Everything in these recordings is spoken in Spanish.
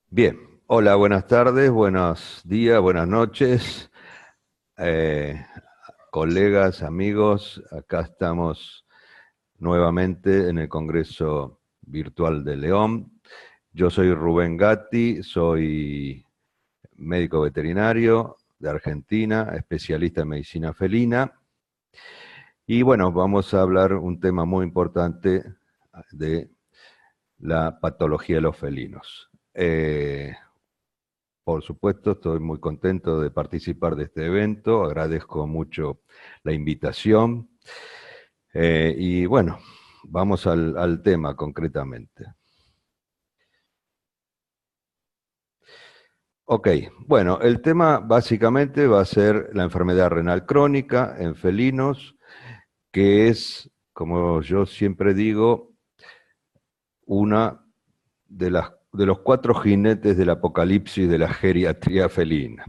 Bien, hola, buenas tardes, buenos días, buenas noches, colegas, amigos. Acá estamos nuevamente en el Congreso Virtual de León. Yo soy Rubén Gatti, soy médico veterinario de Argentina, especialista en medicina felina. Y bueno, vamos a hablar un tema muy importante de la patología de los felinos. Por supuesto, estoy muy contento de participar de este evento, agradezco mucho la invitación y bueno, vamos al tema concretamente. Ok, bueno, el tema básicamente va a ser la enfermedad renal crónica en felinos, que es, como yo siempre digo, una de los cuatro jinetes del apocalipsis de la geriatría felina.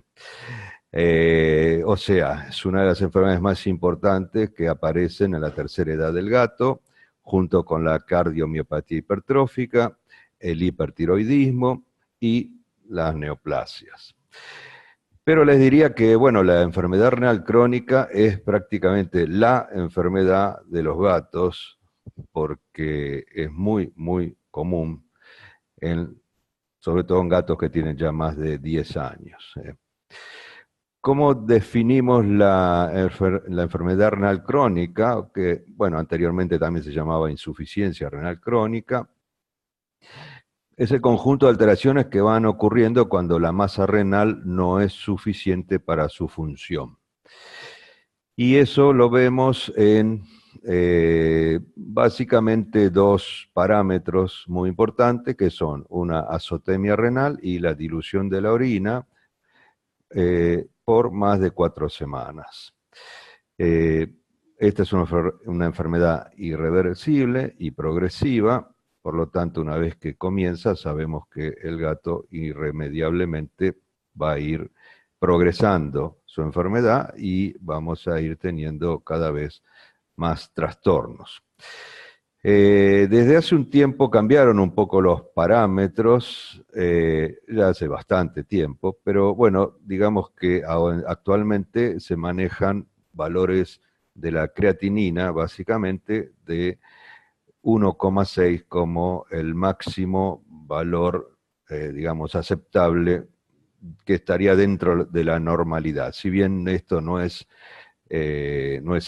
O sea, es una de las enfermedades más importantes que aparecen en la tercera edad del gato, junto con la cardiomiopatía hipertrófica, el hipertiroidismo y las neoplasias. Pero les diría que, bueno, la enfermedad renal crónica es prácticamente la enfermedad de los gatos, porque es muy, muy común, sobre todo en gatos que tienen ya más de 10 años. ¿Cómo definimos la enfermedad renal crónica? Que, bueno, anteriormente también se llamaba insuficiencia renal crónica. Es el conjunto de alteraciones que van ocurriendo cuando la masa renal no es suficiente para su función. Y eso lo vemos en básicamente dos parámetros muy importantes, que son una azotemia renal y la dilución de la orina, por más de 4 semanas. Esta es una enfermedad irreversible y progresiva, por lo tanto, una vez que comienza, sabemos que el gato irremediablemente va a ir progresando su enfermedad y vamos a ir teniendo cada vez más trastornos. Desde hace un tiempo cambiaron un poco los parámetros, ya hace bastante tiempo, pero bueno, digamos que actualmente se manejan valores de la creatinina, básicamente de 1,6 como el máximo valor, digamos, aceptable que estaría dentro de la normalidad. Si bien esto no es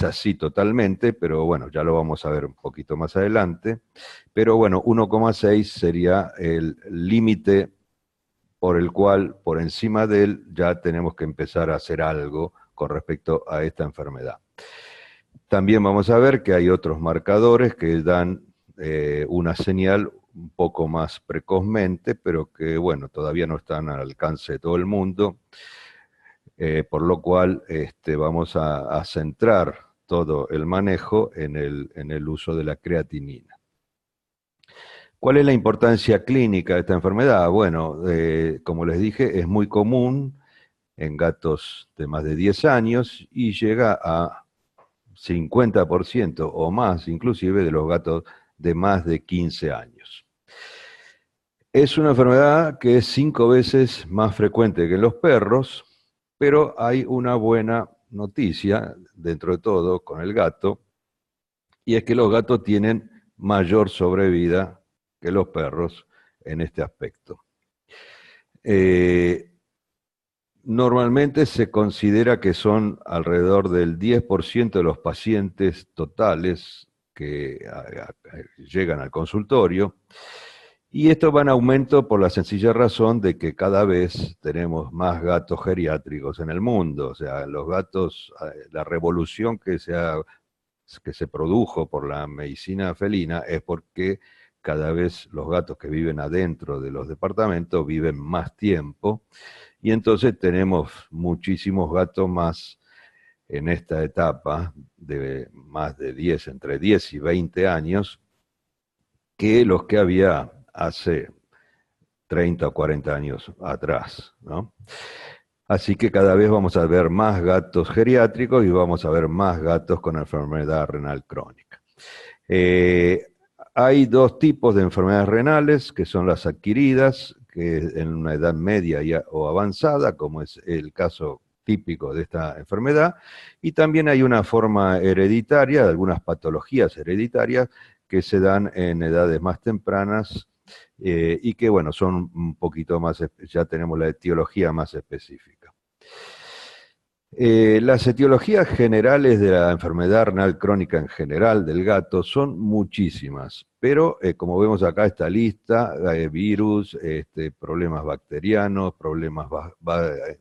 así totalmente, pero bueno, ya lo vamos a ver un poquito más adelante. Pero bueno, 1,6 sería el límite por el cual, por encima de él, ya tenemos que empezar a hacer algo con respecto a esta enfermedad. También vamos a ver que hay otros marcadores que dan una señal un poco más precozmente, pero que, bueno, todavía no están al alcance de todo el mundo. Por lo cual vamos a centrar todo el manejo en el uso de la creatinina. ¿Cuál es la importancia clínica de esta enfermedad? Bueno, como les dije, es muy común en gatos de más de 10 años y llega a 50% o más, inclusive, de los gatos de más de 15 años. Es una enfermedad que es 5 veces más frecuente que en los perros, pero hay una buena noticia dentro de todo con el gato, y es que los gatos tienen mayor sobrevida que los perros en este aspecto. Normalmente se considera que son alrededor del 10% de los pacientes totales que llegan al consultorio, y esto va en aumento por la sencilla razón de que cada vez tenemos más gatos geriátricos en el mundo. O sea, los gatos, la revolución que se produjo por la medicina felina es porque cada vez los gatos que viven adentro de los departamentos viven más tiempo, y entonces tenemos muchísimos gatos más en esta etapa de más de 10, entre 10 y 20 años, que los que había hace 30 o 40 años atrás, ¿no? Así que cada vez vamos a ver más gatos geriátricos y vamos a ver más gatos con enfermedad renal crónica. Hay dos tipos de enfermedades renales, que son las adquiridas, que en una edad media o avanzada, como es el caso típico de esta enfermedad, y también hay una forma hereditaria, algunas patologías hereditarias, que se dan en edades más tempranas, y que, bueno, son un poquito más, ya tenemos la etiología más específica. Las etiologías generales de la enfermedad renal crónica en general del gato son muchísimas, pero como vemos acá esta lista, virus, problemas bacterianos, problemas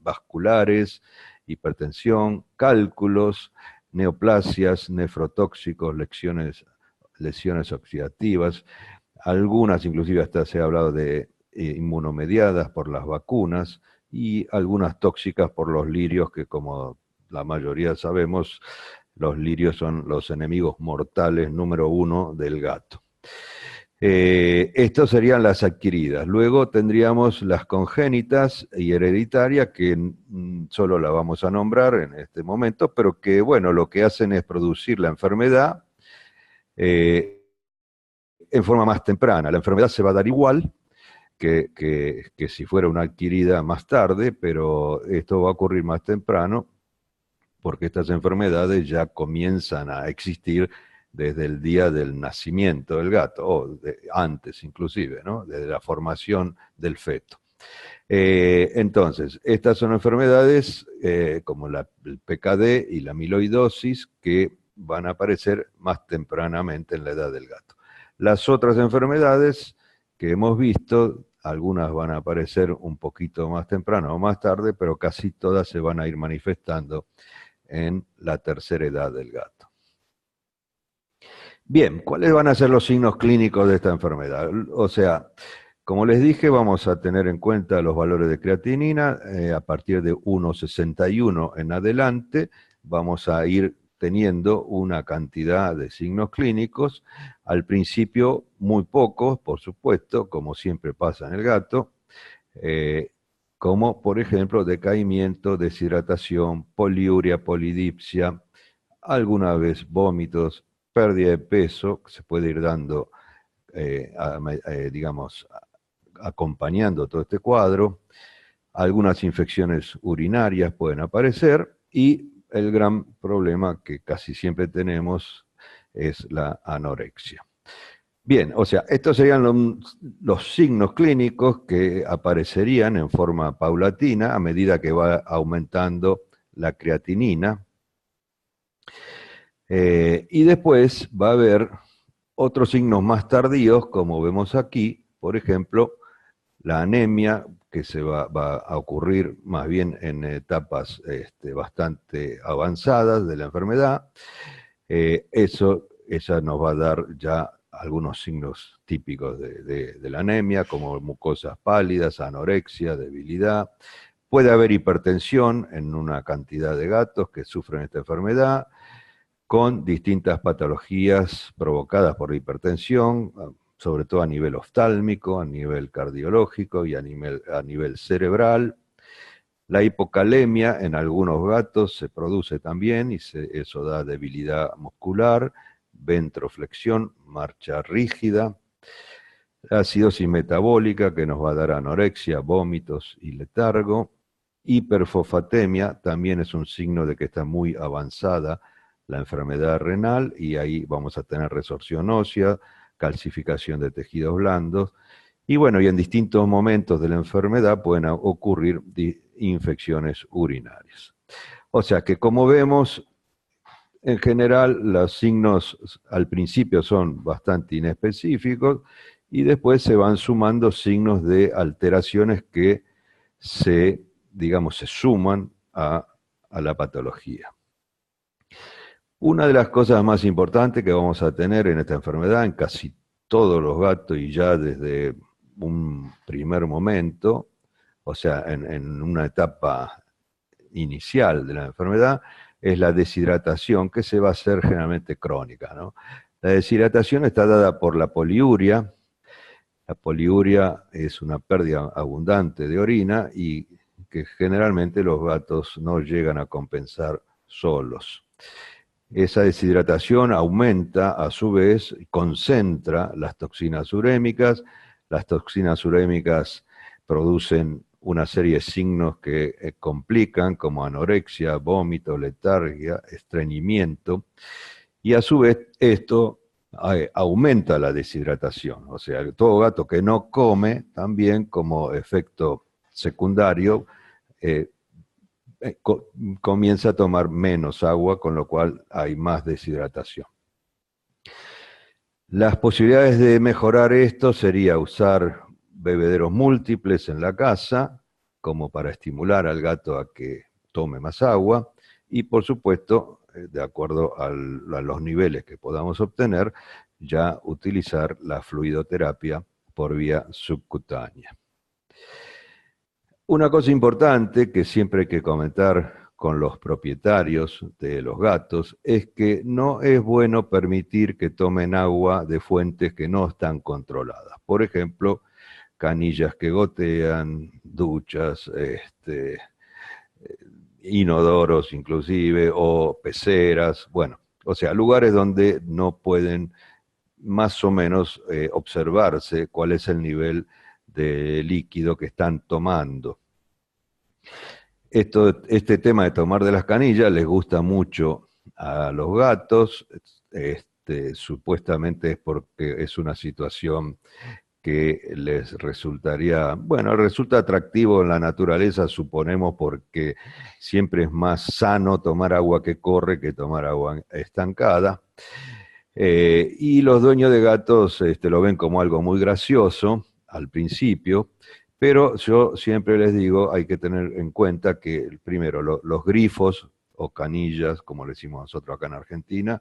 vasculares, hipertensión, cálculos, neoplasias, nefrotóxicos, lesiones oxidativas, algunas inclusive hasta se ha hablado de inmunomediadas por las vacunas, y algunas tóxicas por los lirios, que como la mayoría sabemos, los lirios son los enemigos mortales número 1 del gato. Estas serían las adquiridas. Luego tendríamos las congénitas y hereditarias, que solo la vamos a nombrar en este momento, pero que, bueno, lo que hacen es producir la enfermedad en forma más temprana. La enfermedad se va a dar igual que si fuera una adquirida más tarde, pero esto va a ocurrir más temprano porque estas enfermedades ya comienzan a existir desde el día del nacimiento del gato, o antes inclusive, ¿no? Desde la formación del feto. Entonces, estas son enfermedades como el PKD y la amiloidosis, que van a aparecer más tempranamente en la edad del gato. Las otras enfermedades que hemos visto, algunas van a aparecer un poquito más temprano o más tarde, pero casi todas se van a ir manifestando en la tercera edad del gato. Bien, ¿cuáles van a ser los signos clínicos de esta enfermedad? O sea, como les dije, vamos a tener en cuenta los valores de creatinina. A partir de 1,61 en adelante vamos a ir teniendo una cantidad de signos clínicos. Al principio muy pocos, por supuesto, como siempre pasa en el gato, como por ejemplo decaimiento, deshidratación, poliuria, polidipsia, alguna vez vómitos, pérdida de peso, que se puede ir dando, digamos, acompañando todo este cuadro. Algunas infecciones urinarias pueden aparecer, y el gran problema que casi siempre tenemos es la anorexia. Bien, o sea, estos serían los signos clínicos que aparecerían en forma paulatina a medida que va aumentando la creatinina. Y después va a haber otros signos más tardíos, como vemos aquí, por ejemplo, la anemia, que se va a ocurrir más bien en etapas bastante avanzadas de la enfermedad. Esa nos va a dar ya algunos signos típicos de la anemia, como mucosas pálidas, anorexia, debilidad. Puede haber hipertensión en una cantidad de gatos que sufren esta enfermedad, con distintas patologías provocadas por la hipertensión, sobre todo a nivel oftálmico, a nivel cardiológico y a nivel cerebral. La hipocalemia en algunos gatos se produce también, y eso da debilidad muscular, ventroflexión, marcha rígida. La acidosis metabólica, que nos va a dar anorexia, vómitos y letargo. Hiperfosfatemia también es un signo de que está muy avanzada la enfermedad renal, y ahí vamos a tener resorción ósea, calcificación de tejidos blandos, y bueno, y en distintos momentos de la enfermedad pueden ocurrir infecciones urinarias. O sea que, como vemos, en general los signos al principio son bastante inespecíficos, y después se van sumando signos de alteraciones que digamos, se suman a la patología. Una de las cosas más importantes que vamos a tener en esta enfermedad, en casi todos los gatos y ya desde un primer momento, o sea, en una etapa inicial de la enfermedad, es la deshidratación, que se va a hacer generalmente crónica, ¿no? La deshidratación está dada por la poliuria. La poliuria es una pérdida abundante de orina, y que generalmente los gatos no llegan a compensar solos. Esa deshidratación aumenta, a su vez, concentra las toxinas urémicas. Las toxinas urémicas producen una serie de signos que complican, como anorexia, vómito, letargia, estreñimiento, y a su vez esto aumenta la deshidratación. O sea, todo gato que no come, también como efecto secundario, eh, comienza a tomar menos agua, con lo cual hay más deshidratación. Las posibilidades de mejorar esto sería usar bebederos múltiples en la casa, como para estimular al gato a que tome más agua, y por supuesto, de acuerdo a los niveles que podamos obtener, ya utilizar la fluidoterapia por vía subcutánea. Una cosa importante que siempre hay que comentar con los propietarios de los gatos es que no es bueno permitir que tomen agua de fuentes que no están controladas. Por ejemplo, canillas que gotean, duchas, inodoros inclusive, o peceras, bueno, o sea, lugares donde no pueden más o menos observarse cuál es el nivel de líquido que están tomando. Este tema de tomar de las canillas les gusta mucho a los gatos, supuestamente es porque es una situación que les resultaría, bueno, resulta atractivo en la naturaleza, suponemos, porque siempre es más sano tomar agua que corre que tomar agua estancada. Y los dueños de gatos lo ven como algo muy gracioso al principio, pero yo siempre les digo, hay que tener en cuenta que primero los grifos o canillas, como le decimos nosotros acá en Argentina,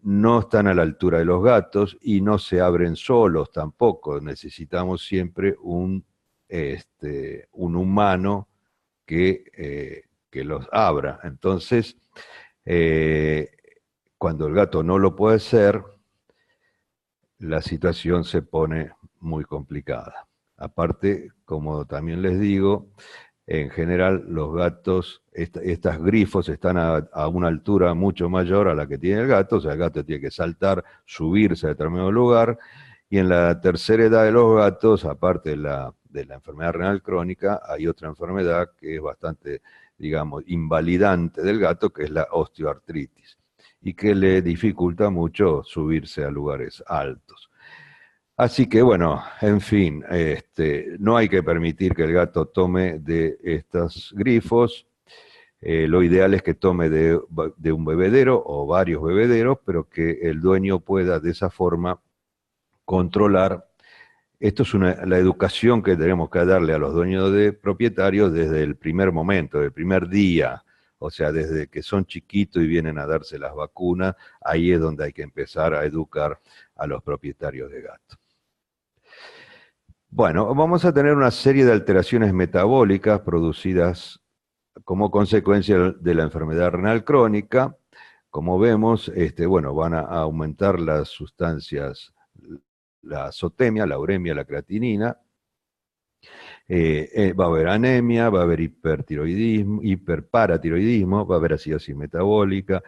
no están a la altura de los gatos y no se abren solos tampoco. Necesitamos siempre un humano que los abra. Entonces, cuando el gato no lo puede hacer, la situación se pone muy complicada. Aparte, como también les digo, en general los gatos, estas grifos están a una altura mucho mayor a la que tiene el gato, o sea, el gato tiene que saltar, subirse a determinado lugar, y en la tercera edad de los gatos, aparte de la enfermedad renal crónica, hay otra enfermedad que es bastante, digamos, invalidante del gato, que es la osteoartritis, y que le dificulta mucho subirse a lugares altos. Así que bueno, en fin, no hay que permitir que el gato tome de estos grifos. Lo ideal es que tome de un bebedero o varios bebederos, pero que el dueño pueda de esa forma controlar. Esto es la educación que tenemos que darle a los dueños de propietarios desde el primer momento, del primer día. O sea, desde que son chiquitos y vienen a darse las vacunas, ahí es donde hay que empezar a educar a los propietarios de gatos. Bueno, vamos a tener una serie de alteraciones metabólicas producidas como consecuencia de la enfermedad renal crónica. Como vemos, bueno, van a aumentar las sustancias, la azotemia, la uremia, la creatinina. Va a haber anemia, va a haber hipertiroidismo, hiperparatiroidismo, va a haber acidosis metabólica,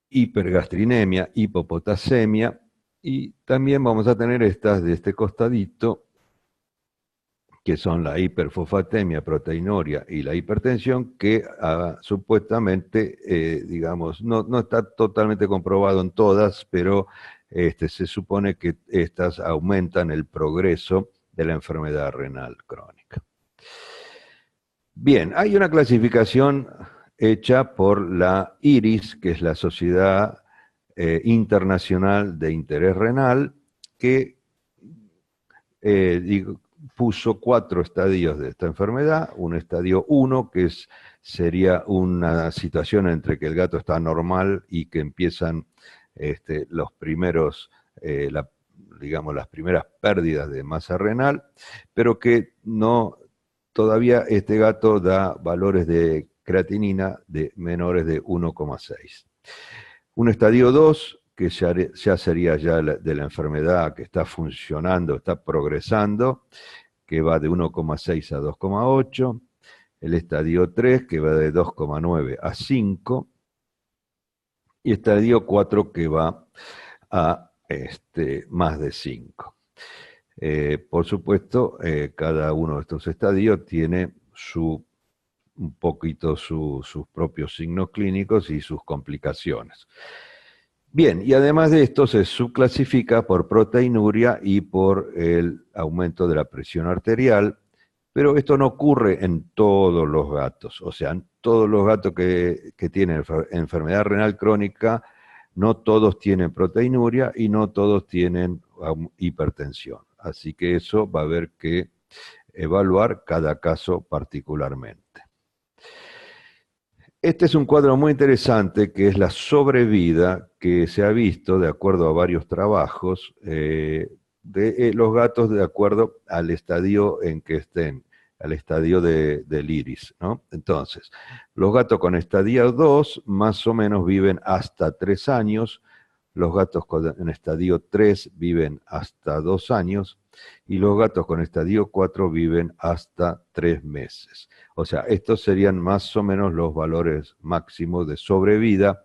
hipergastrinemia, hipopotasemia, y también vamos a tener estas de este costadito, que son la hiperfosfatemia, proteinuria y la hipertensión, que supuestamente, digamos, no está totalmente comprobado en todas, pero se supone que estas aumentan el progreso de la enfermedad renal crónica. Bien, hay una clasificación hecha por la IRIS, que es la Sociedad Internacional de Interés Renal, que puso 4 estadios de esta enfermedad. Un estadio 1, que sería una situación entre que el gato está normal y que empiezan los primeros, digamos, las primeras pérdidas de masa renal, pero que no, todavía este gato da valores de creatinina de menores de 1,6. Un estadio 2, que ya sería ya de la enfermedad que está funcionando, está progresando, que va de 1,6 a 2,8. El estadio 3, que va de 2,9 a 5. y estadio 4 que va a más de 5. Por supuesto, cada uno de estos estadios tiene un poquito sus propios signos clínicos y sus complicaciones. Bien, y además de esto se subclasifica por proteinuria y por el aumento de la presión arterial, pero esto no ocurre en todos los gatos. O sea, en todos los gatos que tienen enfermedad renal crónica, no todos tienen proteinuria y no todos tienen hipertensión. Así que eso va a haber que evaluar cada caso particularmente. Este es un cuadro muy interesante que es la sobrevida que se ha visto de acuerdo a varios trabajos de los gatos de acuerdo al estadio en que estén, al estadio del iris, ¿no? Entonces, los gatos con estadio 2 más o menos viven hasta 3 años, los gatos en estadio 3 viven hasta 2 años y los gatos con estadio 4 viven hasta 3 meses. O sea, estos serían más o menos los valores máximos de sobrevida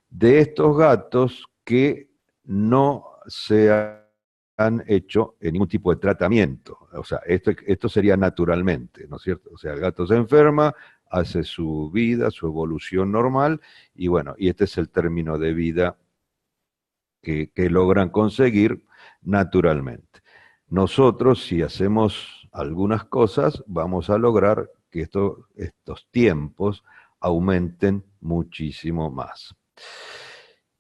de estos gatos que no se han hecho ningún tipo de tratamiento. O sea, esto sería naturalmente, ¿no es cierto? O sea, el gato se enferma, hace su vida, su evolución normal, y bueno, y este es el término de vida que logran conseguir naturalmente. Nosotros, si hacemos algunas cosas, vamos a lograr que estos tiempos aumenten muchísimo más.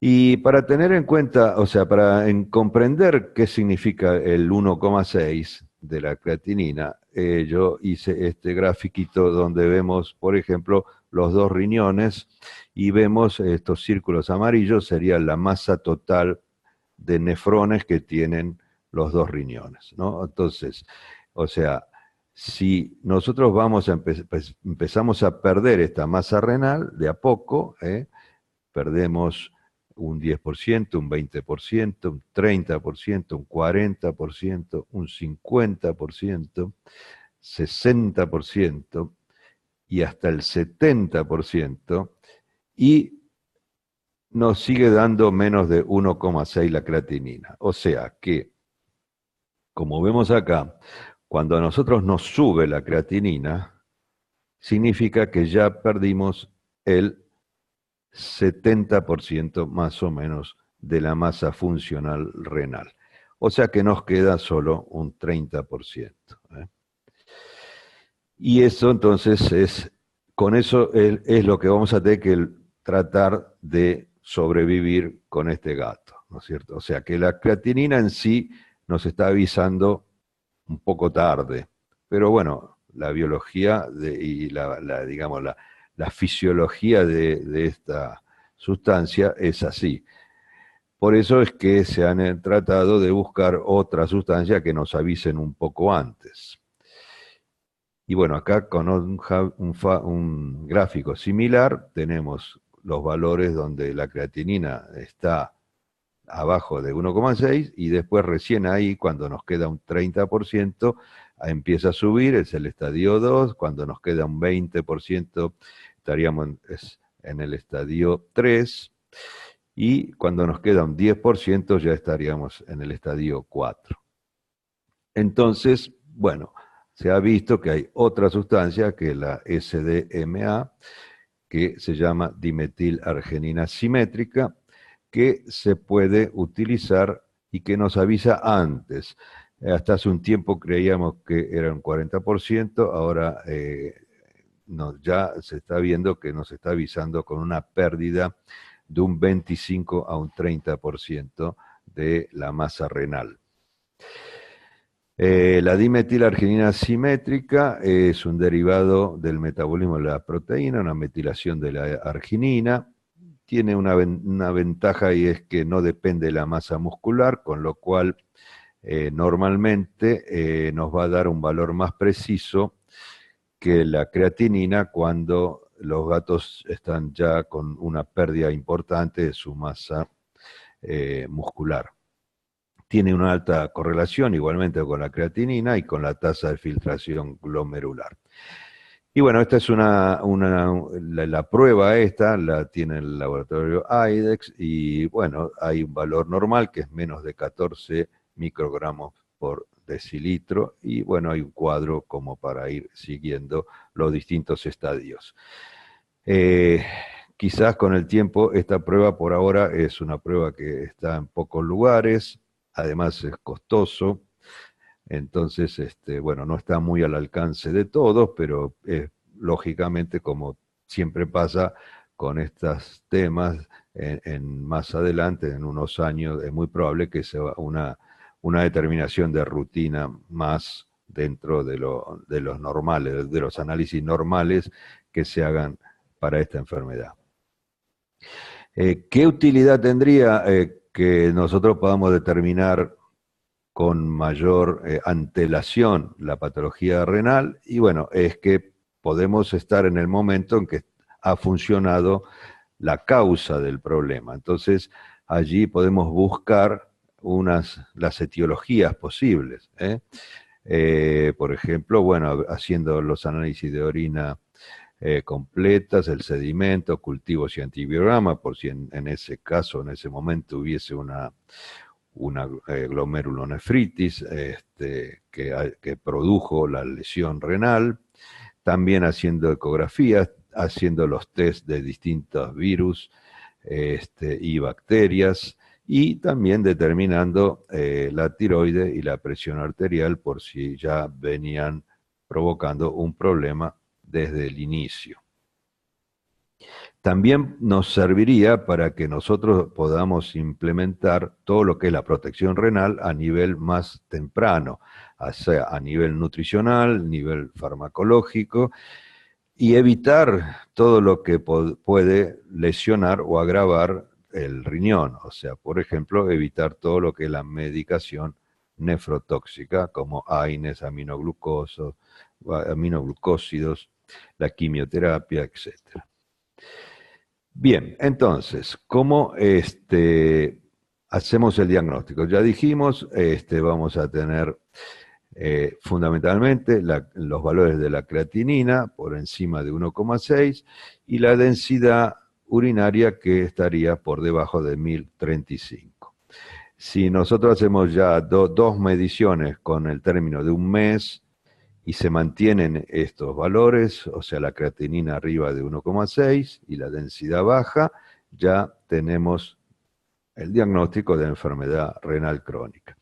Y para tener en cuenta, o sea, para comprender qué significa el 1,6 de la creatinina, yo hice este grafiquito donde vemos, por ejemplo, los dos riñones y vemos estos círculos amarillos, sería la masa total de nefrones que tienen los dos riñones, ¿no? Entonces, o sea, si nosotros empezamos a perder esta masa renal de a poco, perdemos un 10%, un 20%, un 30%, un 40%, un 50%, 60% y hasta el 70%, y nos sigue dando menos de 1,6 la creatinina. O sea que, como vemos acá, cuando a nosotros nos sube la creatinina, significa que ya perdimos el 70% más o menos de la masa funcional renal. O sea que nos queda solo un 30%. Y eso entonces con eso es lo que vamos a tener que tratar de sobrevivir con este gato, ¿no es cierto? O sea que la creatinina en sí nos está avisando un poco tarde, pero bueno, la biología y digamos, la fisiología de esta sustancia es así. Por eso es que se han tratado de buscar otra sustancia que nos avisen un poco antes. Y bueno, acá con un gráfico similar tenemos los valores donde la creatinina está abajo de 1,6 y después recién ahí, cuando nos queda un 30%, empieza a subir, es el estadio 2, cuando nos queda un 20% estaríamos en el estadio 3 y cuando nos queda un 10% ya estaríamos en el estadio 4. Entonces, bueno, se ha visto que hay otra sustancia que es la SDMA, que se llama dimetilarginina simétrica, que se puede utilizar y que nos avisa antes. Hasta hace un tiempo creíamos que era un 40%, ahora ya se está viendo que nos está avisando con una pérdida de un 25 a un 30% de la masa renal. La dimetilarginina simétrica es un derivado del metabolismo de la proteína, una metilación de la arginina. Tiene una ventaja y es que no depende de la masa muscular, con lo cual normalmente nos va a dar un valor más preciso que la creatinina cuando los gatos están ya con una pérdida importante de su masa muscular. Tiene una alta correlación igualmente con la creatinina y con la tasa de filtración glomerular. Y bueno, esta es la prueba esta la tiene el laboratorio IDEX y bueno, hay un valor normal que es menos de 14 microgramos por decilitro y bueno, hay un cuadro como para ir siguiendo los distintos estadios. Eh, Quizás con el tiempo esta prueba por ahora es una prueba que está en pocos lugares, además es costoso, entonces, bueno, no está muy al alcance de todos, pero lógicamente, como siempre pasa con estos temas, más adelante, en unos años, es muy probable que sea una determinación de rutina más dentro de los normales, de los análisis normales que se hagan para esta enfermedad. ¿Qué utilidad tendría que nosotros podamos determinar con mayor antelación la patología renal? Y bueno, es que podemos estar en el momento en que ha funcionado la causa del problema. Entonces, allí podemos buscar las etiologías posibles. Por ejemplo, bueno, haciendo los análisis de orina completas, el sedimento, cultivos y antibiograma, por si en ese caso, en ese momento hubiese una glomerulonefritis que produjo la lesión renal, también haciendo ecografías, haciendo los test de distintos virus y bacterias, y también determinando la tiroide y la presión arterial por si ya venían provocando un problema desde el inicio. También nos serviría para que nosotros podamos implementar todo lo que es la protección renal a nivel más temprano, o sea, a nivel nutricional, nivel farmacológico, y evitar todo lo que puede lesionar o agravar el riñón. O sea, por ejemplo, evitar todo lo que es la medicación nefrotóxica, como AINES, aminoglucósidos, la quimioterapia, etcétera. Bien, entonces, ¿cómo hacemos el diagnóstico? Ya dijimos, vamos a tener fundamentalmente los valores de la creatinina por encima de 1,6 y la densidad urinaria que estaría por debajo de 1035. Si nosotros hacemos ya dos mediciones con el término de un mes, y se mantienen estos valores, o sea, la creatinina arriba de 1,6 y la densidad baja, ya tenemos el diagnóstico de enfermedad renal crónica.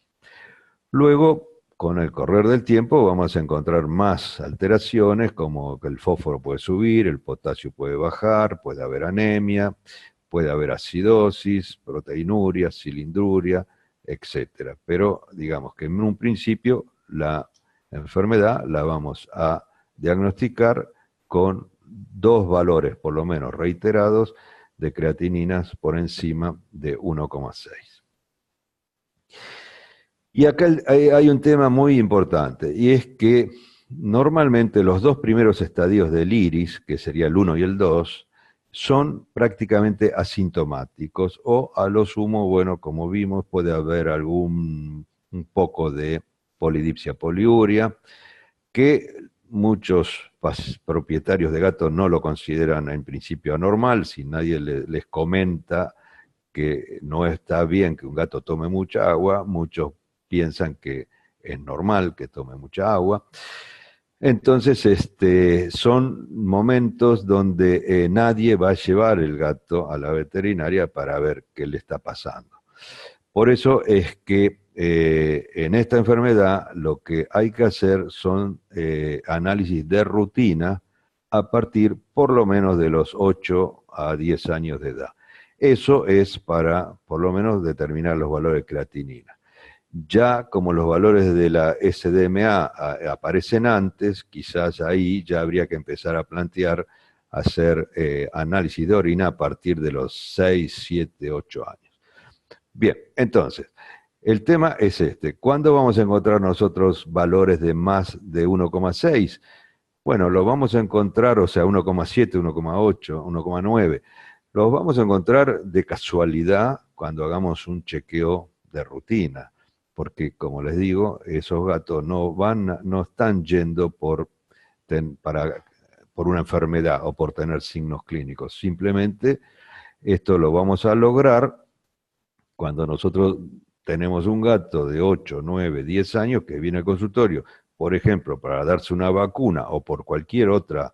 Luego, con el correr del tiempo, vamos a encontrar más alteraciones, como que el fósforo puede subir, el potasio puede bajar, puede haber anemia, puede haber acidosis, proteinuria, cilindruria, etc. Pero digamos que en un principio la enfermedad la vamos a diagnosticar con dos valores, por lo menos reiterados, de creatininas por encima de 1,6. Y acá hay un tema muy importante, y es que normalmente los dos primeros estadios del iris, que sería el 1 y el 2, son prácticamente asintomáticos, o a lo sumo, bueno, como vimos, puede haber un poco de polidipsia poliuria, que muchos propietarios de gatos no lo consideran en principio anormal, si nadie les comenta que no está bien que un gato tome mucha agua, muchos piensan que es normal que tome mucha agua. Entonces, son momentos donde nadie va a llevar el gato a la veterinaria para ver qué le está pasando. Por eso es que en esta enfermedad lo que hay que hacer son análisis de rutina a partir por lo menos de los 8 a 10 años de edad. Eso es para por lo menos determinar los valores de creatinina. Ya como los valores de la SDMA aparecen antes, quizás ahí ya habría que empezar a plantear hacer análisis de orina a partir de los 6, 7, 8 años. Bien, entonces, el tema es ¿cuándo vamos a encontrar nosotros valores de más de 1,6? Bueno, los vamos a encontrar, o sea, 1,7, 1,8, 1,9. Los vamos a encontrar de casualidad cuando hagamos un chequeo de rutina, porque como les digo, esos gatos no están yendo para por una enfermedad o por tener signos clínicos. Simplemente esto lo vamos a lograr cuando nosotros tenemos un gato de 8, 9, 10 años que viene al consultorio, por ejemplo, para darse una vacuna o por cualquier otra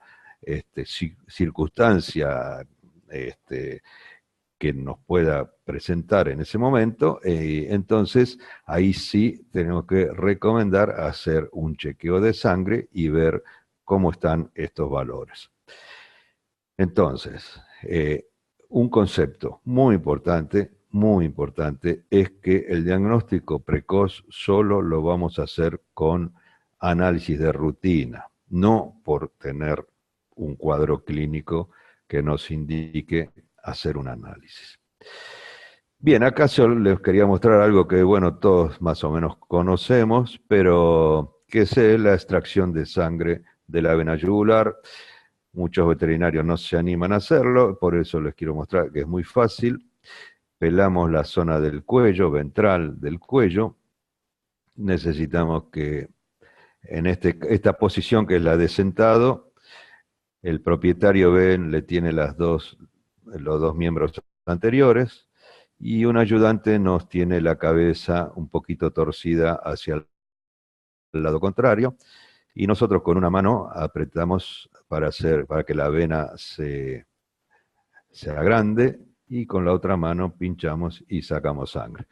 circunstancia que nos pueda presentar en ese momento, entonces ahí sí tenemos que recomendar hacer un chequeo de sangre y ver cómo están estos valores. Entonces, un concepto muy importante, es que el diagnóstico precoz solo lo vamos a hacer con análisis de rutina, no por tener un cuadro clínico que nos indique hacer un análisis. Bien, acá solo les quería mostrar algo que, bueno, todos más o menos conocemos, pero que es la extracción de sangre de la vena yugular. Muchos veterinarios no se animan a hacerlo, por eso les quiero mostrar que es muy fácil. Pelamos la zona del cuello, ventral del cuello. Necesitamos que en esta posición, que es la de sentado, el propietario le tiene los dos miembros anteriores y un ayudante nos tiene la cabeza un poquito torcida hacia el lado contrario y nosotros con una mano apretamos para que la vena sea grande y con la otra mano pinchamos y sacamos sangre.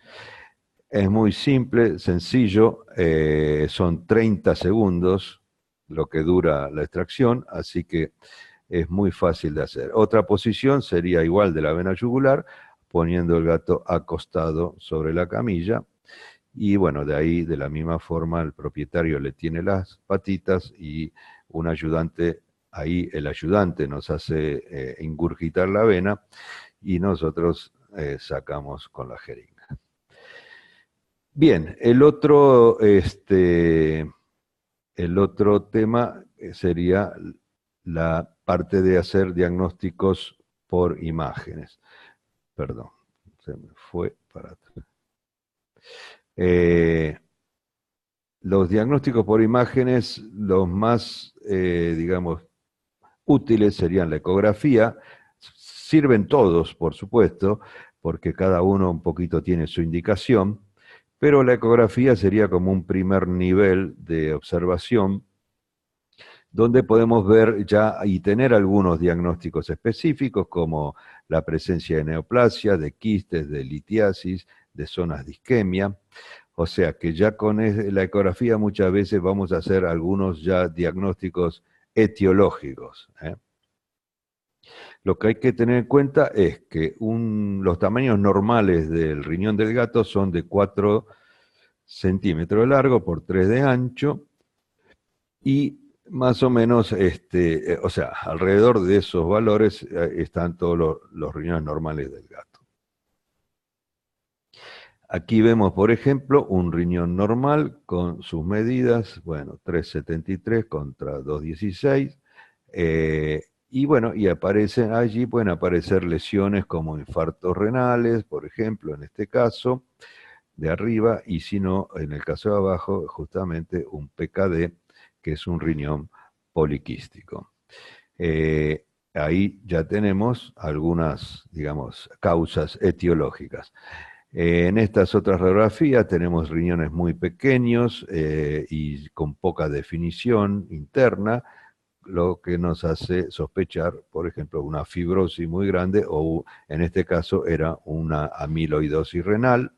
Es muy simple, sencillo, son 30 segundos lo que dura la extracción, así que es muy fácil de hacer. Otra posición sería igual de la vena yugular, poniendo el gato acostado sobre la camilla, y bueno, de ahí, de la misma forma, el propietario le tiene las patitas y un ayudante, ahí el ayudante nos hace ingurgitar la vena y nosotros sacamos con la jeringa. Bien, el otro tema sería la parte de hacer diagnósticos por imágenes. Perdón, se me fue para atrás. Los diagnósticos por imágenes, los más, digamos, útiles serían la ecografía. Sirven todos, por supuesto, porque cada uno un poquito tiene su indicación, pero la ecografía sería como un primer nivel de observación donde podemos ver ya y tener algunos diagnósticos específicos como la presencia de neoplasia, de quistes, de litiasis, de zonas de isquemia. O sea que ya con la ecografía muchas veces vamos a hacer algunos ya diagnósticos etiológicos. Lo que hay que tener en cuenta es que los tamaños normales del riñón del gato son de 4 centímetros de largo por 3 de ancho y más o menos, o sea, alrededor de esos valores están todos los riñones normales del gato. Aquí vemos, por ejemplo, un riñón normal con sus medidas, bueno, 3,73 contra 2,16, y bueno, y allí pueden aparecer lesiones como infartos renales, por ejemplo, en este caso, de arriba, y si no, en el caso de abajo, justamente un PKD, que es un riñón poliquístico. Ahí ya tenemos algunas, digamos, causas etiológicas. En estas otras radiografías tenemos riñones muy pequeños y con poca definición interna, lo que nos hace sospechar, por ejemplo, una fibrosis muy grande o en este caso era una amiloidosis renal.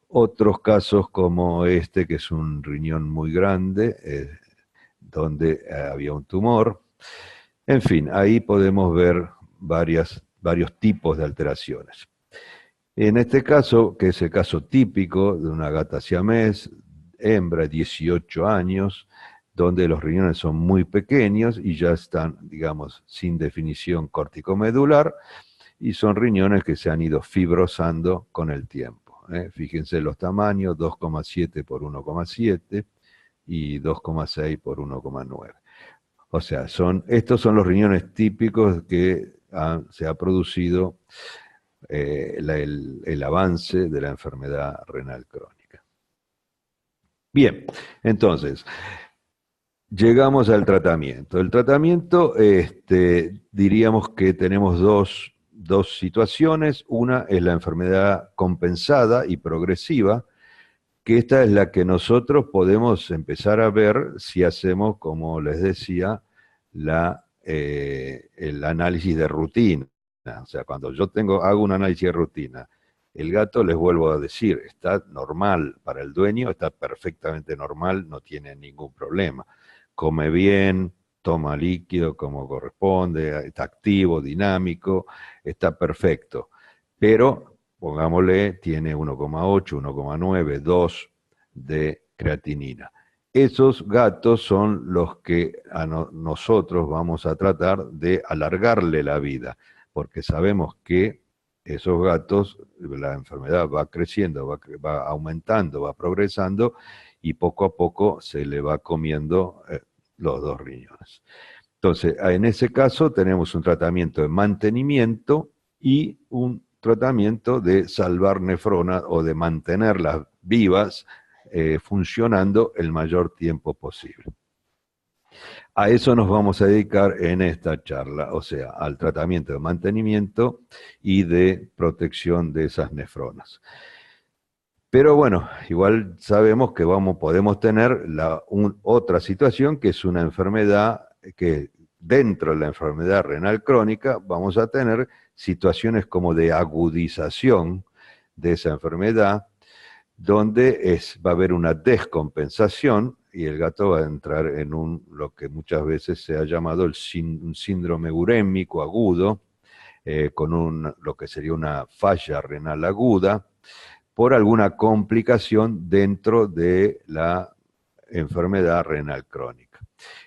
Otros casos como este, que es un riñón muy grande, donde había un tumor. En fin, ahí podemos ver varios tipos de alteraciones. En este caso, que es el caso típico de una gata siamés, hembra, 18 años, donde los riñones son muy pequeños y ya están, digamos, sin definición corticomedular, y son riñones que se han ido fibrosando con el tiempo. Fíjense los tamaños, 2,7 por 1,7 y 2,6 por 1,9. O sea, estos son los riñones típicos que se ha producido el avance de la enfermedad renal crónica. Bien, entonces, Llegamos al tratamiento. El tratamiento, diríamos que tenemos dos situaciones. Una es la enfermedad compensada y progresiva, que esta es la que nosotros podemos empezar a ver si hacemos, como les decía, el análisis de rutina. O sea, cuando yo hago un análisis de rutina, el gato, les vuelvo a decir, está normal para el dueño, está perfectamente normal, no tiene ningún problema. Come bien, toma líquido como corresponde, está activo, dinámico, está perfecto. Pero, pongámosle, tiene 1,8, 1,9, 2 de creatinina. Esos gatos son los que nosotros vamos a tratar de alargarle la vida, porque sabemos que esos gatos, la enfermedad va creciendo, va aumentando, va progresando y poco a poco se le va comiendo los 2 riñones. Entonces, en ese caso tenemos un tratamiento de mantenimiento y un tratamiento de salvar nefronas o de mantenerlas vivas funcionando el mayor tiempo posible. A eso nos vamos a dedicar en esta charla, o sea, al tratamiento de mantenimiento y de protección de esas nefronas. Pero bueno, igual sabemos que podemos tener otra situación, que es una enfermedad que dentro de la enfermedad renal crónica vamos a tener situaciones como de agudización de esa enfermedad, donde va a haber una descompensación y el gato va a entrar en lo que muchas veces se ha llamado un síndrome urémico agudo, con lo que sería una falla renal aguda, por alguna complicación dentro de la enfermedad renal crónica.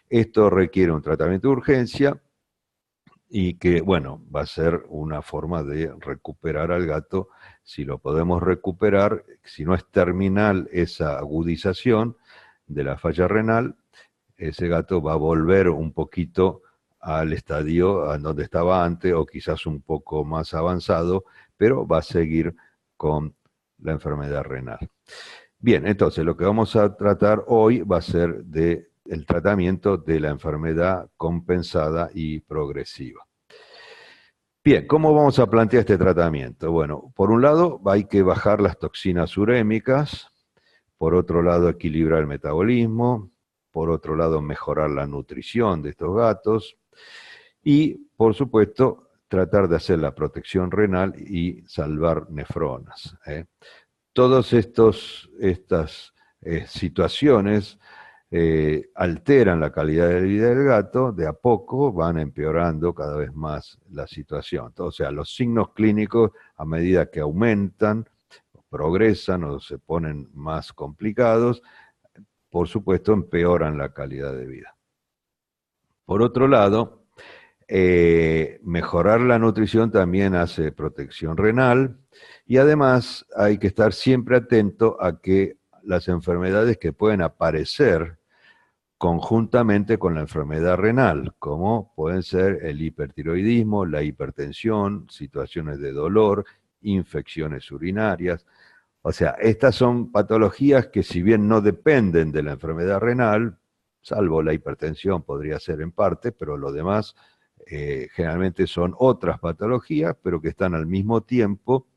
Esto requiere un tratamiento de urgencia y que, bueno, va a ser una forma de recuperar al gato. Si lo podemos recuperar, si no es terminal esa agudización de la falla renal, ese gato va a volver un poquito al estadio a donde estaba antes o quizás un poco más avanzado, pero va a seguir con la enfermedad renal. Bien, entonces lo que vamos a tratar hoy va a ser el tratamiento de la enfermedad compensada y progresiva. Bien, ¿cómo vamos a plantear este tratamiento? Bueno, por un lado hay que bajar las toxinas urémicas, por otro lado equilibrar el metabolismo, por otro lado mejorar la nutrición de estos gatos y, por supuesto, tratar de hacer la protección renal y salvar nefronas. Todas estas situaciones alteran la calidad de vida del gato, de a poco van empeorando cada vez más la situación. O sea, los signos clínicos, a medida que aumentan, progresan o se ponen más complicados, por supuesto empeoran la calidad de vida. Por otro lado, mejorar la nutrición también hace protección renal y además hay que estar siempre atento a que las enfermedades que pueden aparecer conjuntamente con la enfermedad renal, como pueden ser el hipertiroidismo, la hipertensión, situaciones de dolor, infecciones urinarias. O sea, estas son patologías que si bien no dependen de la enfermedad renal, salvo la hipertensión podría ser en parte, pero lo demás generalmente son otras patologías, pero que están al mismo tiempo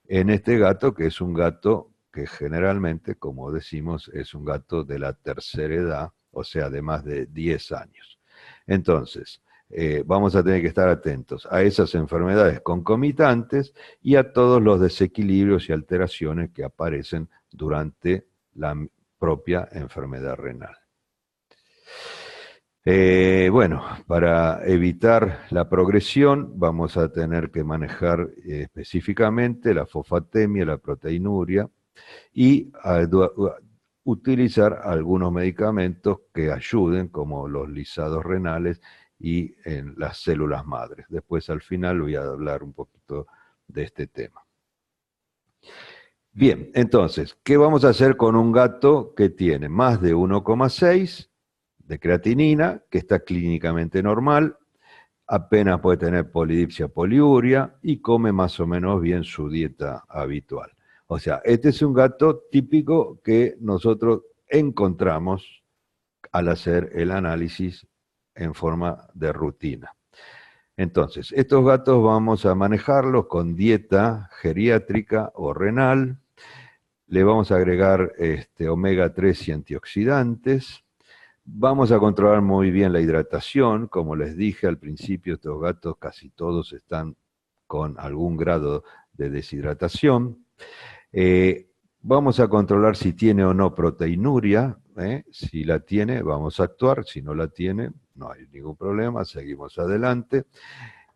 en este gato, que es un gato que generalmente, como decimos, es un gato de la tercera edad, o sea, de más de 10 años. Entonces, vamos a tener que estar atentos a esas enfermedades concomitantes y a todos los desequilibrios y alteraciones que aparecen durante la propia enfermedad renal. Bueno, para evitar la progresión vamos a tener que manejar específicamente la fosfatemia, la proteinuria y utilizar algunos medicamentos que ayuden, como los lisados renales y en las células madres. Después al final voy a hablar un poquito de este tema. Bien, entonces, ¿qué vamos a hacer con un gato que tiene más de 1,6 de creatinina, que está clínicamente normal, apenas puede tener polidipsia, poliuria y come más o menos bien su dieta habitual? O sea, este es un gato típico que nosotros encontramos al hacer el análisis en forma de rutina. Entonces, estos gatos vamos a manejarlos con dieta geriátrica o renal, le vamos a agregar omega 3 y antioxidantes, vamos a controlar muy bien la hidratación, como les dije al principio, estos gatos casi todos están con algún grado de deshidratación. Vamos a controlar si tiene o no proteinuria, si la tiene vamos a actuar, si no la tiene no hay ningún problema, seguimos adelante.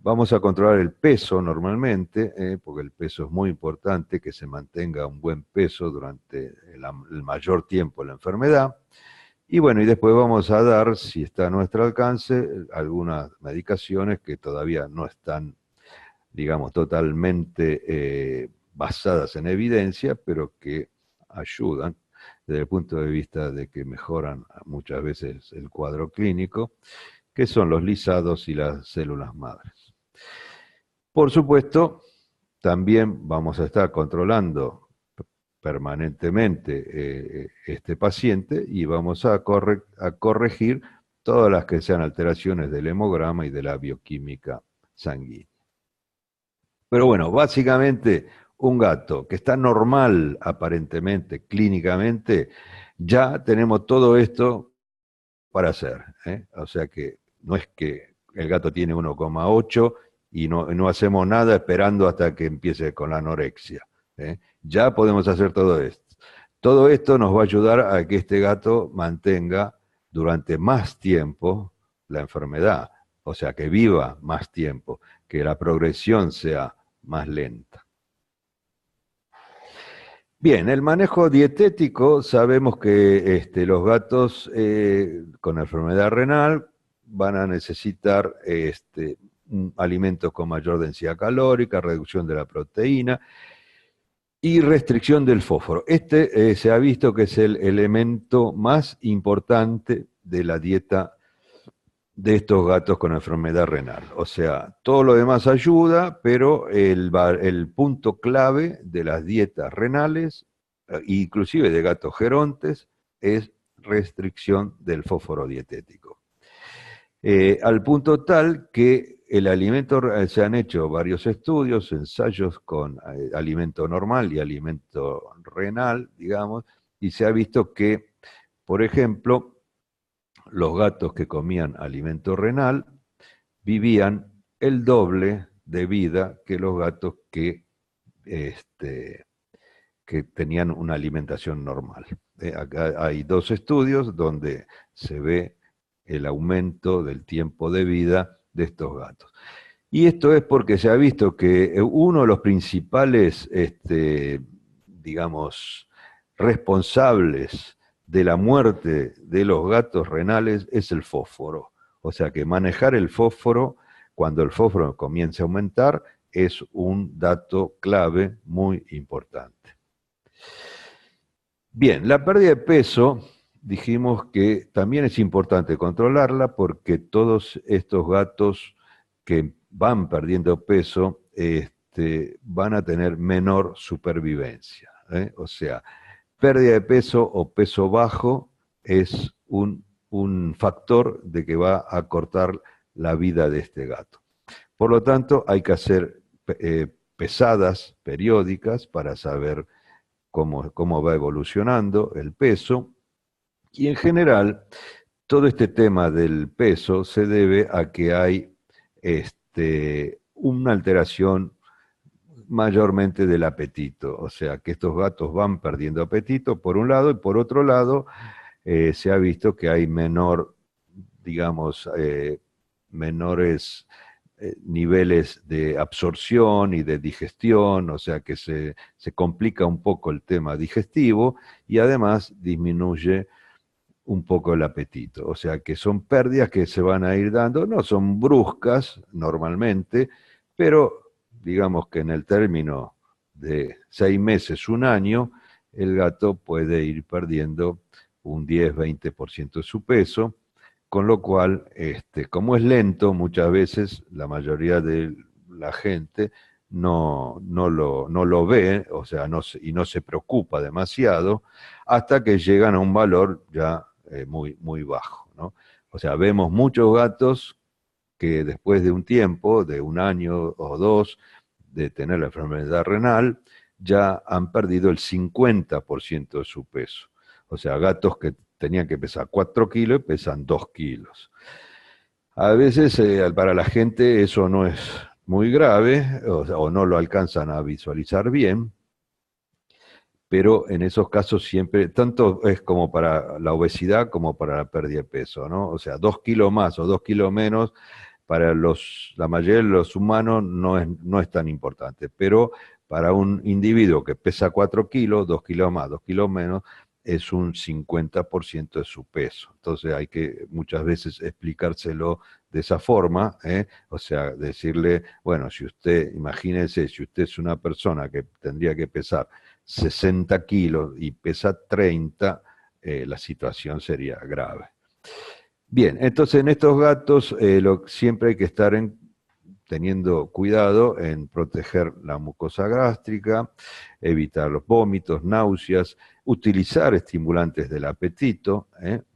Vamos a controlar el peso normalmente, porque el peso es muy importante, que se mantenga un buen peso durante el mayor tiempo de la enfermedad. Y bueno, y después vamos a dar, si está a nuestro alcance, algunas medicaciones que todavía no están, digamos, totalmente basadas en evidencia, pero que ayudan desde el punto de vista de que mejoran muchas veces el cuadro clínico, que son los lisados y las células madres. Por supuesto, también vamos a estar controlando permanentemente este paciente y vamos a corregir todas las que sean alteraciones del hemograma y de la bioquímica sanguínea. Pero bueno, básicamente un gato que está normal aparentemente, clínicamente, ya tenemos todo esto para hacer. O sea que no es que el gato tiene 1,8 y no hacemos nada esperando hasta que empiece con la anorexia. Ya podemos hacer todo esto. Todo esto nos va a ayudar a que este gato mantenga durante más tiempo la enfermedad, o sea, que viva más tiempo, que la progresión sea más lenta. Bien, el manejo dietético, sabemos que los gatos con enfermedad renal van a necesitar alimentos con mayor densidad calórica, reducción de la proteína y restricción del fósforo. Se ha visto que es el elemento más importante de la dieta de estos gatos con enfermedad renal. O sea, todo lo demás ayuda, pero el punto clave de las dietas renales, inclusive de gatos gerontes, es restricción del fósforo dietético. Al punto tal que el alimento, se han hecho varios estudios, ensayos con alimento normal y alimento renal, digamos, y se ha visto que, por ejemplo, los gatos que comían alimento renal vivían el doble de vida que los gatos que tenían una alimentación normal. Acá hay dos estudios donde se ve el aumento del tiempo de vida de estos gatos. Y esto es porque se ha visto que uno de los principales, digamos, responsables de la muerte de los gatos renales es el fósforo. O sea que manejar el fósforo, cuando el fósforo comience a aumentar, es un dato clave muy importante. Bien, la pérdida de peso, dijimos que también es importante controlarla porque todos estos gatos que van perdiendo peso van a tener menor supervivencia. O sea, pérdida de peso o peso bajo es un factor de que va a cortar la vida de este gato. Por lo tanto, hay que hacer pesadas periódicas para saber cómo va evolucionando el peso. Y en general, todo este tema del peso se debe a que hay una alteración mayormente del apetito, o sea que estos gatos van perdiendo apetito por un lado y por otro lado se ha visto que hay menores niveles de absorción y de digestión, o sea que se complica un poco el tema digestivo y además disminuye un poco el apetito, o sea que son pérdidas que se van a ir dando, no son bruscas normalmente, pero digamos que en el término de 6 meses, un año, el gato puede ir perdiendo un 10-20% de su peso, con lo cual, como es lento, muchas veces la mayoría de la gente no lo ve, o sea, y no se preocupa demasiado, hasta que llegan a un valor ya muy bajo, ¿no? O sea, vemos muchos gatos que después de un tiempo, de un año o dos, de tener la enfermedad renal, ya han perdido el 50% de su peso. O sea, gatos que tenían que pesar 4 kilos pesan 2 kilos. A veces para la gente eso no es muy grave o no lo alcanzan a visualizar bien, pero en esos casos siempre, tanto es como para la obesidad como para la pérdida de peso, ¿no? O sea, 2 kilos más o 2 kilos menos para la mayoría de los humanos no es tan importante, pero para un individuo que pesa 4 kilos, 2 kilos más, 2 kilos menos, es un 50% de su peso. Entonces hay que muchas veces explicárselo de esa forma, ¿eh? O sea, decirle, bueno, si usted, imagínese, si usted es una persona que tendría que pesar 60 kilos y pesa 30, la situación sería grave. Bien, entonces en estos gatos siempre hay que estar teniendo cuidado en proteger la mucosa gástrica, evitar los vómitos, náuseas, utilizar estimulantes del apetito,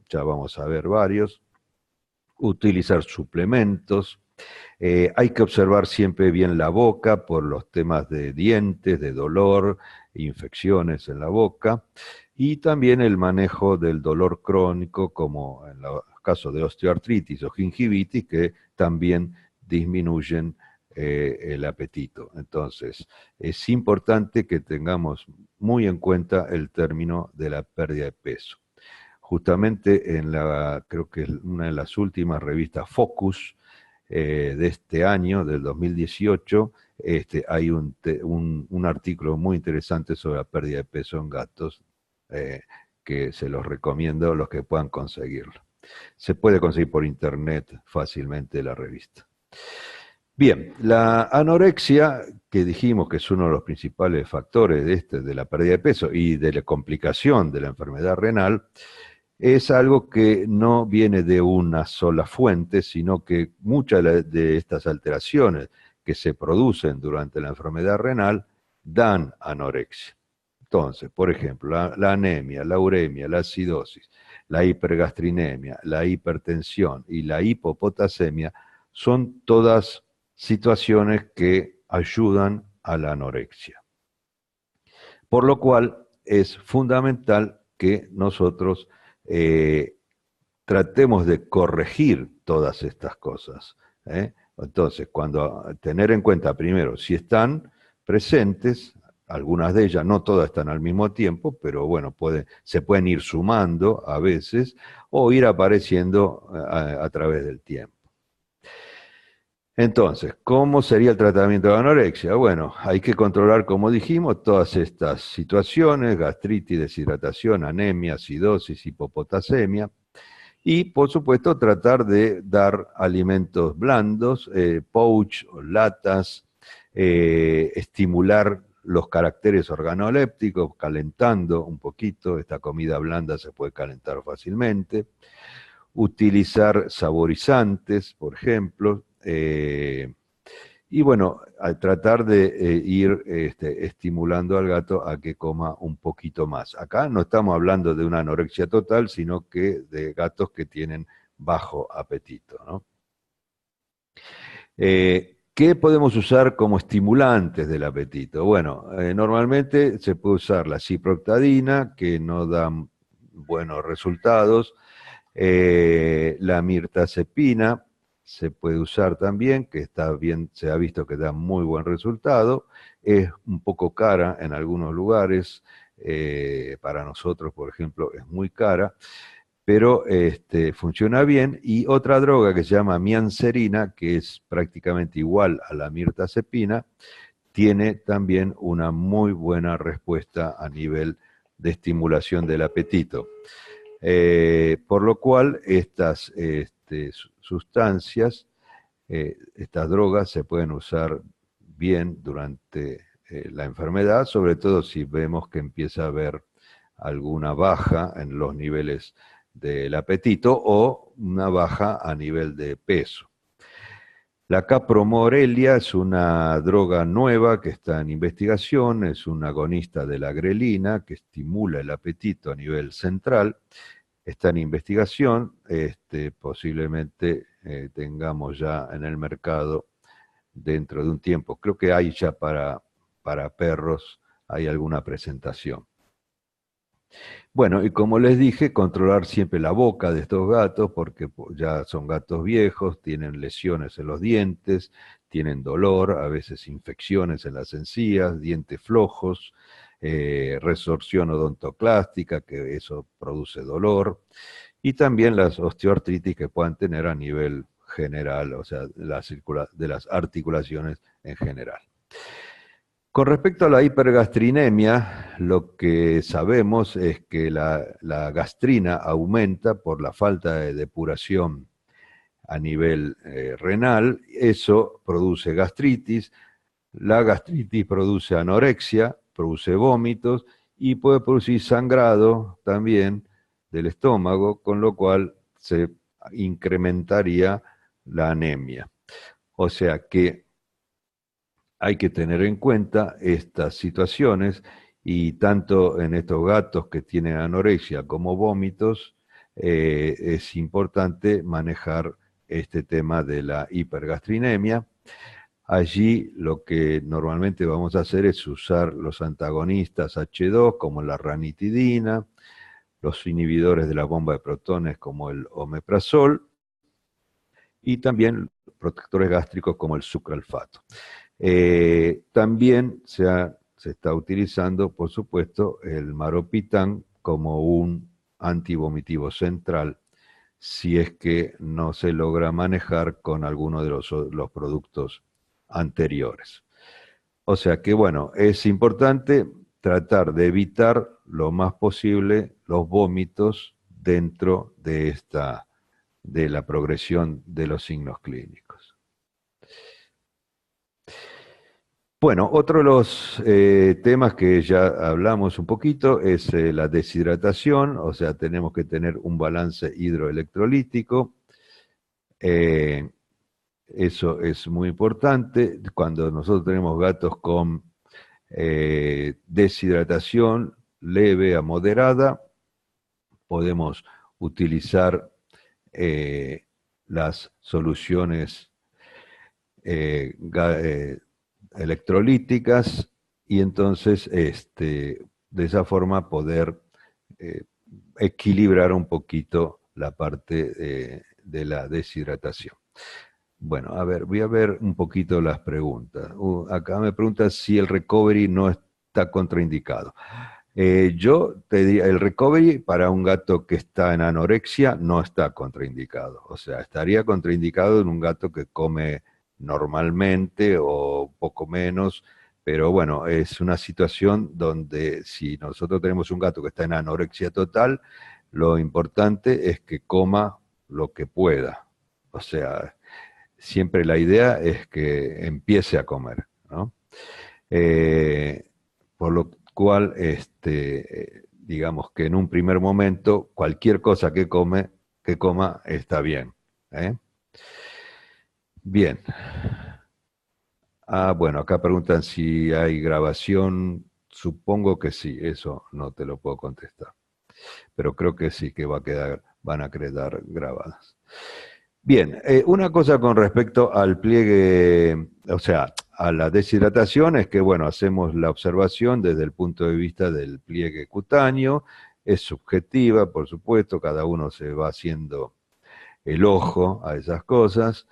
ya vamos a ver varios, utilizar suplementos, hay que observar siempre bien la boca por los temas de dientes, de dolor, infecciones en la boca, y también el manejo del dolor crónico, como en los casos de osteoartritis o gingivitis, que también disminuyen el apetito. Entonces, es importante que tengamos muy en cuenta el término de la pérdida de peso. Justamente creo que es una de las últimas revistas Focus, de este año, del 2018, hay un artículo muy interesante sobre la pérdida de peso en gatos, que se los recomiendo a los que puedan conseguirlo. Se puede conseguir por internet fácilmente la revista. Bien, la anorexia, que dijimos que es uno de los principales factores de la pérdida de peso y de la complicación de la enfermedad renal, es algo que no viene de una sola fuente, sino que muchas de estas alteraciones que se producen durante la enfermedad renal dan anorexia. Entonces, por ejemplo, la anemia, la uremia, la acidosis, la hipergastrinemia, la hipertensión y la hipopotasemia son todas situaciones que ayudan a la anorexia. Por lo cual es fundamental que nosotros tratemos de corregir todas estas cosas. Entonces, tener en cuenta primero si están presentes, algunas de ellas, no todas están al mismo tiempo, pero bueno, se pueden ir sumando a veces o ir apareciendo a través del tiempo. Entonces, ¿cómo sería el tratamiento de la anorexia? Bueno, hay que controlar, como dijimos, todas estas situaciones: gastritis, deshidratación, anemia, acidosis, hipopotasemia. Y, por supuesto, tratar de dar alimentos blandos, pouch o latas, estimular los caracteres organolépticos, calentando un poquito. Esta comida blanda se puede calentar fácilmente. Utilizar saborizantes, por ejemplo. Y bueno, al tratar de ir estimulando al gato a que coma un poquito más. Acá no estamos hablando de una anorexia total, sino que de gatos que tienen bajo apetito, ¿no? ¿Qué podemos usar como estimulantes del apetito? Bueno, normalmente se puede usar la ciproctadina, que no da buenos resultados, la mirtazepina se puede usar también, que está bien, se ha visto que da muy buen resultado. Es un poco cara en algunos lugares, para nosotros, por ejemplo, es muy cara, pero funciona bien. Y otra droga que se llama mianserina, que es prácticamente igual a la mirtazepina, tiene también una muy buena respuesta a nivel de estimulación del apetito. Por lo cual estas sustancias, estas drogas se pueden usar bien durante la enfermedad, sobre todo si vemos que empieza a haber alguna baja en los niveles del apetito o una baja a nivel de peso. La capromorelia es una droga nueva que está en investigación, es un agonista de la grelina que estimula el apetito a nivel central, está en investigación, posiblemente tengamos ya en el mercado dentro de un tiempo. Creo que hay ya para perros, hay alguna presentación. Bueno, y como les dije, controlar siempre la boca de estos gatos, porque ya son gatos viejos, tienen lesiones en los dientes, tienen dolor, a veces infecciones en las encías, dientes flojos, resorción odontoclástica, que eso produce dolor, y también las osteoartritis que puedan tener a nivel general, o sea, de las articulaciones en general. Con respecto a la hipergastrinemia, lo que sabemos es que la gastrina aumenta por la falta de depuración a nivel renal, eso produce gastritis, la gastritis produce anorexia, produce vómitos y puede producir sangrado también del estómago, con lo cual se incrementaría la anemia. O sea que hay que tener en cuenta estas situaciones y tanto en estos gatos que tienen anorexia como vómitos, es importante manejar este tema de la hipergastrinemia. Allí lo que normalmente vamos a hacer es usar los antagonistas H2 como la ranitidina, los inhibidores de la bomba de protones como el omeprazol y también protectores gástricos como el sucralfato. También se está utilizando, por supuesto, el maropitán como un antivomitivo central si es que no se logra manejar con alguno de los productos anteriores. O sea que, bueno, es importante tratar de evitar lo más posible los vómitos dentro de la progresión de los signos clínicos. Bueno, otro de los temas que ya hablamos un poquito es la deshidratación, o sea, tenemos que tener un balance hidroelectrolítico. Eso es muy importante. Cuando nosotros tenemos gatos con deshidratación leve a moderada, podemos utilizar las soluciones electrolíticas y entonces de esa forma poder equilibrar un poquito la parte de la deshidratación. Bueno, a ver, voy a ver un poquito las preguntas. Acá me pregunta si el recovery no está contraindicado. Yo te diría, el recovery para un gato que está en anorexia no está contraindicado. O sea, estaría contraindicado en un gato que come normalmente o poco menos, pero bueno, es una situación donde si nosotros tenemos un gato que está en anorexia total, lo importante es que coma lo que pueda. O sea, siempre la idea es que empiece a comer, ¿no? Por lo cual, digamos que en un primer momento, cualquier cosa que coma está bien. ¿Eh? Bien. Bueno, acá preguntan si hay grabación. Supongo que sí, eso no te lo puedo contestar. Pero creo que sí, que van a quedar grabadas. Bien, una cosa con respecto al pliegue, o sea, a la deshidratación, es que, bueno, hacemos la observación desde el punto de vista del pliegue cutáneo, es subjetiva, por supuesto, cada uno se va haciendo el ojo a esas cosas.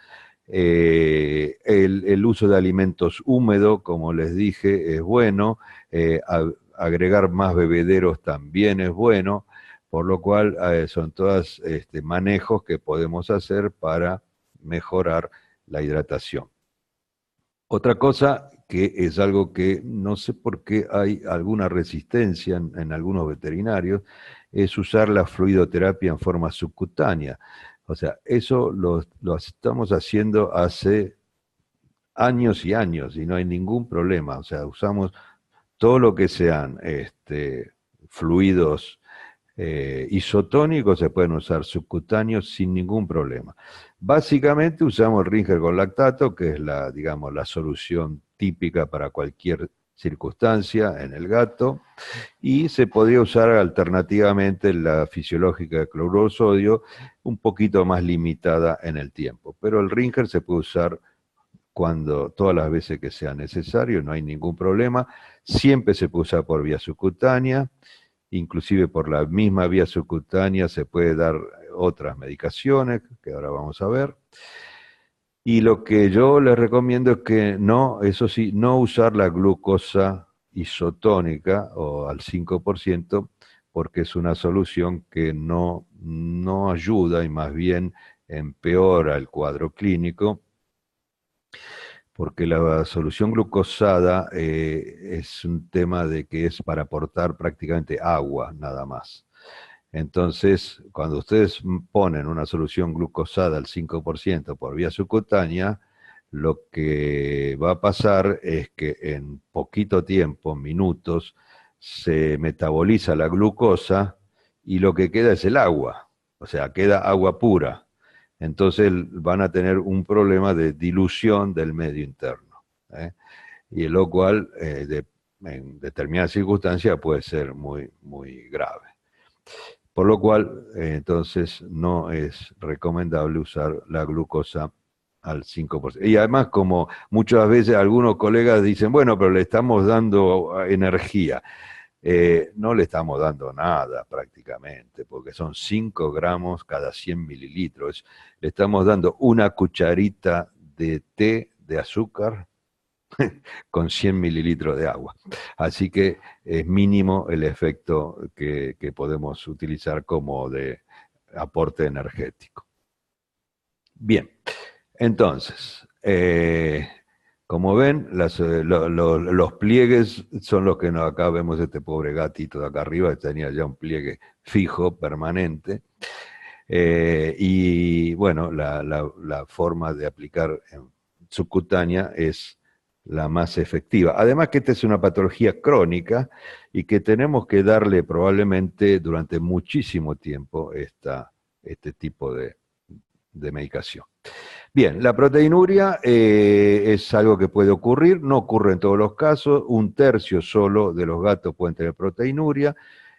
El uso de alimentos húmedos, como les dije, es bueno, agregar más bebederos también es bueno, por lo cual son todos manejos que podemos hacer para mejorar la hidratación. Otra cosa que es algo que no sé por qué hay alguna resistencia en algunos veterinarios, es usar la fluidoterapia en forma subcutánea. O sea, eso lo estamos haciendo hace años y años y no hay ningún problema. O sea, usamos todo lo que sean fluidos isotónicos, se pueden usar subcutáneos sin ningún problema. Básicamente usamos el Ringer con lactato, que es digamos, la solución típica para cualquier circunstancia en el gato, y se podría usar alternativamente la fisiológica de cloruro de sodio, un poquito más limitada en el tiempo. Pero el Ringer se puede usar todas las veces que sea necesario, no hay ningún problema. Siempre se puede usar por vía subcutánea, inclusive por la misma vía subcutánea se puede dar otras medicaciones, que ahora vamos a ver. Y lo que yo les recomiendo es que no, eso sí, no usar la glucosa isotónica o al 5%, porque es una solución que no ayuda y más bien empeora el cuadro clínico, porque la solución glucosada es un tema de que es para aportar prácticamente agua nada más. Entonces, cuando ustedes ponen una solución glucosada al 5% por vía subcutánea, lo que va a pasar es que en poquito tiempo, minutos, se metaboliza la glucosa y lo que queda es el agua, o sea, queda agua pura. Entonces van a tener un problema de dilución del medio interno, ¿eh? Y lo cual en determinadas circunstancias puede ser muy, muy grave. Por lo cual, entonces, no es recomendable usar la glucosa al 5%. Y además, como muchas veces algunos colegas dicen, bueno, pero le estamos dando energía. No le estamos dando nada prácticamente, porque son 5 gramos cada 100 mililitros. Le estamos dando una cucharita de té de azúcar con 100 mililitros de agua. Así que es mínimo el efecto que podemos utilizar como de aporte energético. Bien, entonces, como ven, los pliegues son los que acá vemos este pobre gatito de acá arriba, que tenía ya un pliegue fijo, permanente. Y bueno, la forma de aplicar en subcutánea es la más efectiva. Además que esta es una patología crónica y que tenemos que darle probablemente durante muchísimo tiempo este tipo de medicación. Bien, la proteinuria es algo que puede ocurrir, no ocurre en todos los casos, 1/3 solo de los gatos pueden tener proteinuria.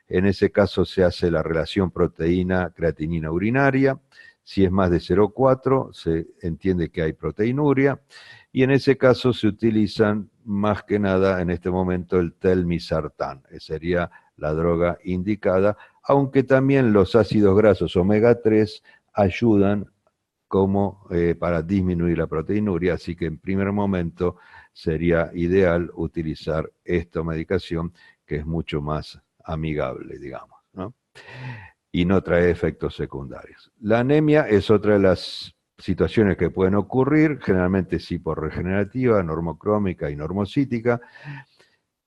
En ese caso se hace la relación proteína-creatinina urinaria. Si es más de 0,4 se entiende que hay proteinuria. Y en ese caso se utilizan más que nada en este momento el telmisartán, que sería la droga indicada, aunque también los ácidos grasos omega 3 ayudan como para disminuir la proteinuria, así que en primer momento sería ideal utilizar esta medicación que es mucho más amigable, digamos, ¿no? Y no trae efectos secundarios. La anemia es otra de las situaciones que pueden ocurrir, generalmente sí por regenerativa, normocrómica y normocítica.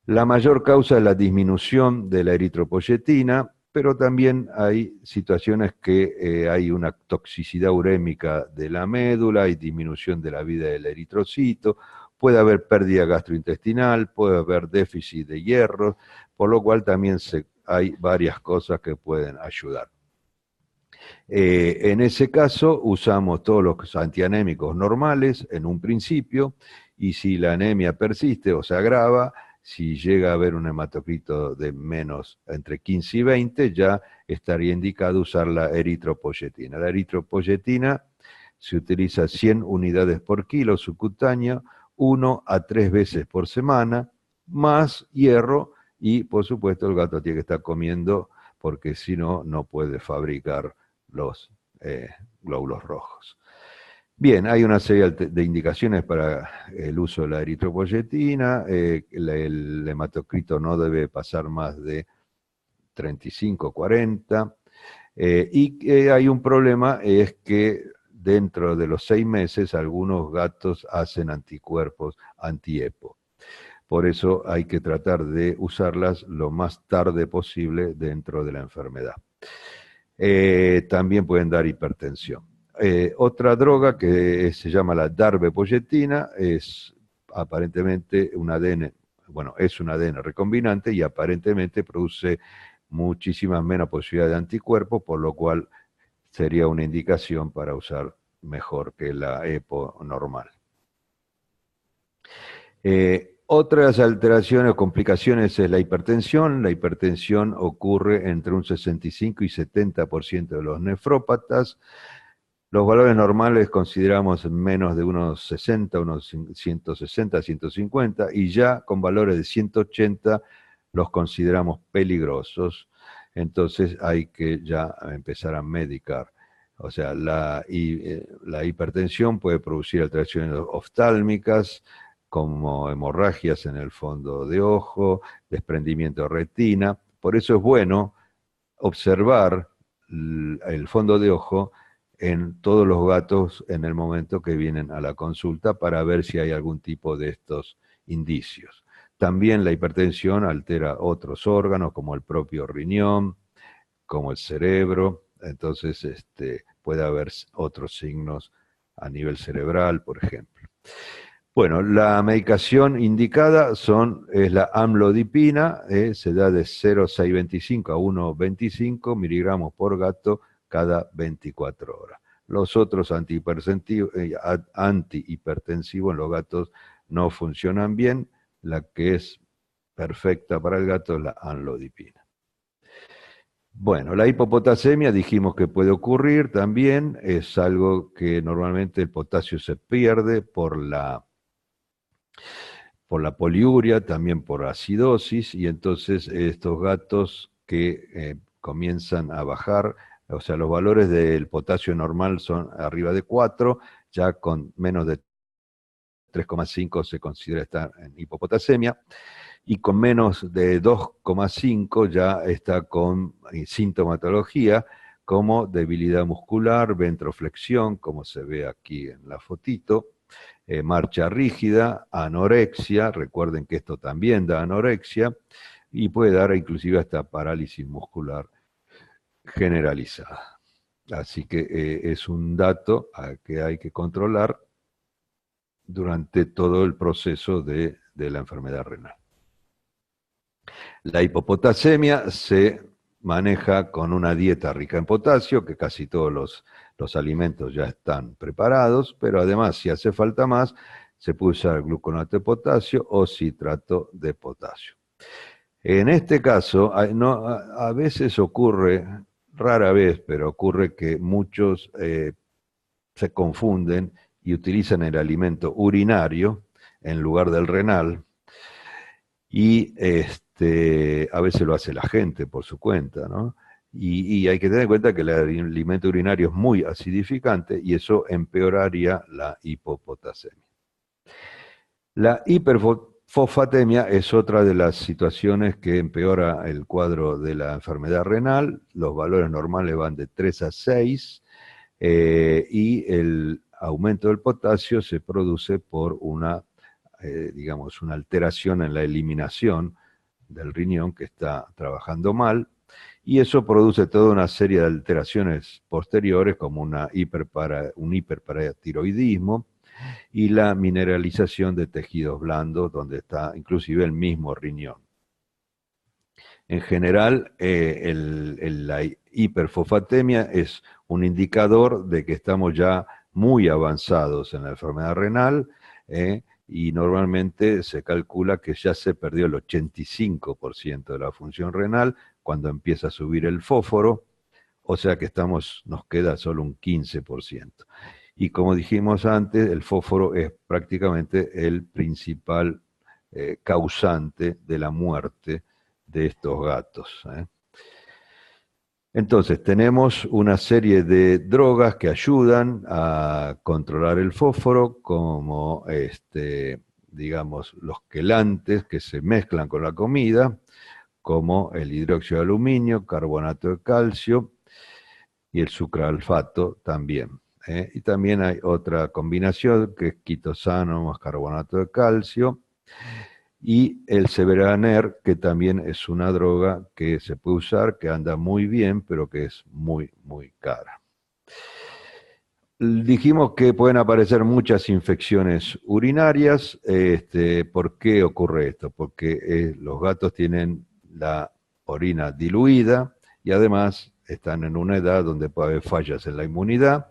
La mayor causa es la disminución de la eritropoyetina, pero también hay situaciones que hay una toxicidad urémica de la médula y disminución de la vida del eritrocito, puede haber pérdida gastrointestinal, puede haber déficit de hierro, por lo cual también hay varias cosas que pueden ayudar. En ese caso usamos todos los antianémicos normales en un principio, y si la anemia persiste o se agrava, si llega a haber un hematocrito de menos entre 15 y 20, ya estaría indicado usar la eritropoyetina. La eritropoyetina se utiliza 100 unidades por kilo subcutáneo, 1 a 3 veces por semana, más hierro, y por supuesto el gato tiene que estar comiendo, porque si no, no puede fabricar los glóbulos rojos. Bien, hay una serie de indicaciones para el uso de la eritropoyetina. El hematocrito no debe pasar más de 35, 40. Y hay un problema, es que dentro de los 6 meses algunos gatos hacen anticuerpos anti-EPO. Por eso hay que tratar de usarlas lo más tarde posible dentro de la enfermedad. También pueden dar hipertensión. Otra droga que se llama la darbepoyetina es aparentemente un ADN, bueno, es un ADN recombinante y aparentemente produce muchísimas menos posibilidades de anticuerpos, por lo cual sería una indicación para usar mejor que la EPO normal. Otras alteraciones o complicaciones es la hipertensión. La hipertensión ocurre entre un 65 y 70% de los nefrópatas. Los valores normales consideramos menos de unos 60, unos 160, 150, y ya con valores de 180 los consideramos peligrosos. Entonces hay que ya empezar a medicar. O sea, la hipertensión puede producir alteraciones oftálmicas, como hemorragias en el fondo de ojo, desprendimiento de retina. Por eso es bueno observar el fondo de ojo en todos los gatos en el momento que vienen a la consulta para ver si hay algún tipo de estos indicios. También la hipertensión altera otros órganos como el propio riñón, como el cerebro, entonces puede haber otros signos a nivel cerebral, por ejemplo. Bueno, la medicación indicada es la amlodipina, se da de 0,625 a 1,25 miligramos por gato cada 24 horas. Los otros antihipertensivos en los gatos no funcionan bien, la que es perfecta para el gato es la amlodipina. Bueno, la hipopotasemia dijimos que puede ocurrir también, es algo que normalmente el potasio se pierde por la poliuria, también por acidosis, y entonces estos gatos que comienzan a bajar, o sea, los valores del potasio normal son arriba de 4, ya con menos de 3,5 se considera estar en hipopotasemia, y con menos de 2,5 ya está con sintomatología como debilidad muscular, ventroflexión, como se ve aquí en la fotito, marcha rígida, anorexia, recuerden que esto también da anorexia, y puede dar inclusive hasta parálisis muscular generalizada. Así que es un dato que hay que controlar durante todo el proceso de la enfermedad renal. La hipopotasemia se maneja con una dieta rica en potasio, que casi todos los alimentos ya están preparados, pero además, si hace falta más, se puede usar gluconato de potasio o citrato de potasio. En este caso, a veces ocurre, rara vez, pero ocurre que muchos se confunden y utilizan el alimento urinario en lugar del renal, y a veces lo hace la gente por su cuenta, ¿no? Y hay que tener en cuenta que el alimento urinario es muy acidificante y eso empeoraría la hipopotasemia. La hiperfosfatemia es otra de las situaciones que empeora el cuadro de la enfermedad renal. Los valores normales van de 3 a 6 y el aumento del potasio se produce por una alteración en la eliminación del riñón que está trabajando mal, y eso produce toda una serie de alteraciones posteriores como un hiperparatiroidismo y la mineralización de tejidos blandos donde está inclusive el mismo riñón. En general, la hiperfosfatemia es un indicador de que estamos ya muy avanzados en la enfermedad renal, y normalmente se calcula que ya se perdió el 85% de la función renal cuando empieza a subir el fósforo, o sea que nos queda solo un 15%. Y como dijimos antes, el fósforo es prácticamente el principal causante de la muerte de estos gatos. Entonces, tenemos una serie de drogas que ayudan a controlar el fósforo, como los quelantes que se mezclan con la comida, como el hidróxido de aluminio, carbonato de calcio y el sucralfato también. Y también hay otra combinación que es quitosano más carbonato de calcio, y el Severaner, que también es una droga que se puede usar, que anda muy bien, pero que es muy, muy cara. Dijimos que pueden aparecer muchas infecciones urinarias. ¿Por qué ocurre esto? Porque los gatos tienen la orina diluida y además están en una edad donde puede haber fallas en la inmunidad.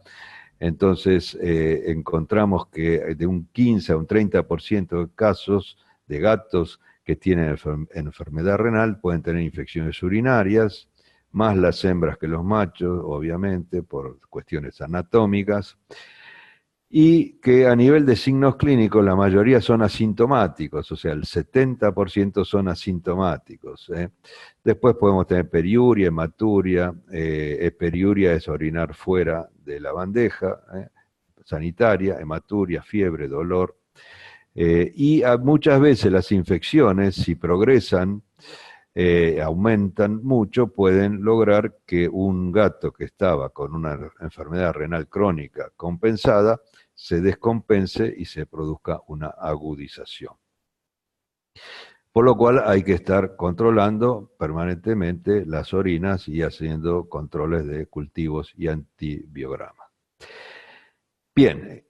Entonces encontramos que de un 15 a un 30% de casos de gatos que tienen enfermedad renal pueden tener infecciones urinarias, más las hembras que los machos, obviamente, por cuestiones anatómicas, y que a nivel de signos clínicos la mayoría son asintomáticos, o sea, el 70% son asintomáticos. Después podemos tener periuria, hematuria. Periuria es orinar fuera de la bandeja sanitaria, hematuria, fiebre, dolor. Y muchas veces las infecciones, si progresan, aumentan mucho, pueden lograr que un gato que estaba con una enfermedad renal crónica compensada se descompense y se produzca una agudización. Por lo cual hay que estar controlando permanentemente las orinas y haciendo controles de cultivos y antibiogramas. Bien,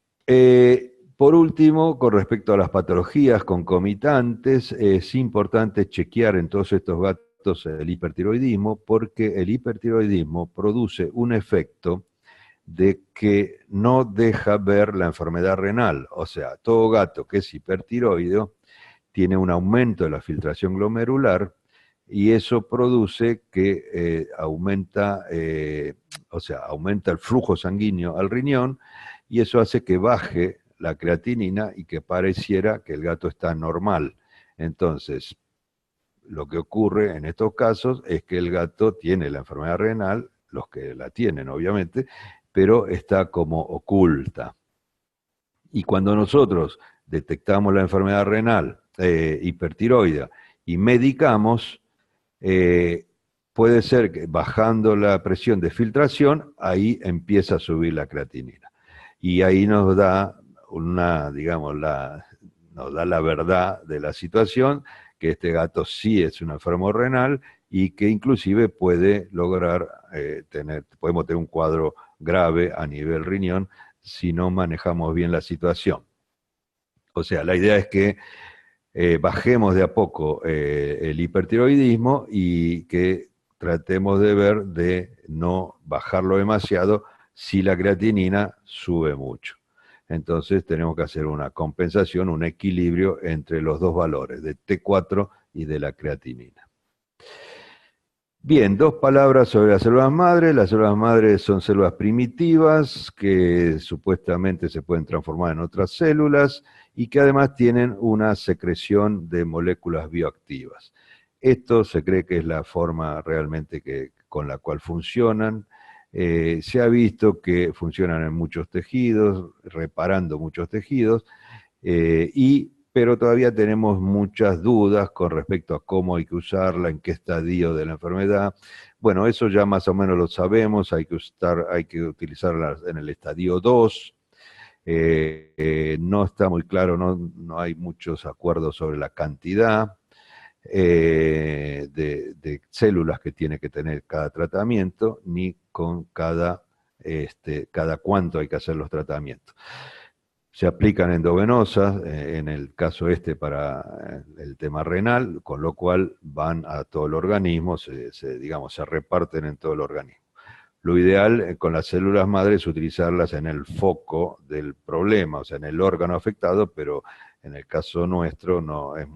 por último, con respecto a las patologías concomitantes, es importante chequear en todos estos gatos el hipertiroidismo, porque el hipertiroidismo produce un efecto de que no deja ver la enfermedad renal. O sea, todo gato que es hipertiroideo tiene un aumento de la filtración glomerular y eso produce que aumenta el flujo sanguíneo al riñón y eso hace que baje la creatinina y que pareciera que el gato está normal. Entonces, lo que ocurre en estos casos es que el gato tiene la enfermedad renal, los que la tienen obviamente, pero está como oculta. Y cuando nosotros detectamos la enfermedad renal hipertiroidea y medicamos, puede ser que bajando la presión de filtración, ahí empieza a subir la creatinina. Y ahí nos da nos da la verdad de la situación, que este gato sí es un enfermo renal y que inclusive puede lograr podemos tener un cuadro grave a nivel riñón si no manejamos bien la situación. O sea, la idea es que bajemos de a poco el hipertiroidismo y que tratemos de ver de no bajarlo demasiado si la creatinina sube mucho. Entonces tenemos que hacer una compensación, un equilibrio entre los dos valores, de T4 y de la creatinina. Bien, dos palabras sobre las células madre. Las células madre son células primitivas que supuestamente se pueden transformar en otras células y que además tienen una secreción de moléculas bioactivas. Esto se cree que es la forma realmente con la cual funcionan. Se ha visto que funcionan en muchos tejidos, reparando muchos tejidos, pero todavía tenemos muchas dudas con respecto a cómo hay que usarla, en qué estadio de la enfermedad. Bueno, eso ya más o menos lo sabemos, hay que utilizarla en el estadio 2. No está muy claro, no hay muchos acuerdos sobre la cantidad de células que tiene que tener cada tratamiento, ni con cada cuánto hay que hacer los tratamientos. Se aplican endovenosas, en el caso para el tema renal, con lo cual van a todo el organismo, se reparten en todo el organismo. Lo ideal con las células madre es utilizarlas en el foco del problema, o sea, en el órgano afectado, pero en el caso nuestro no es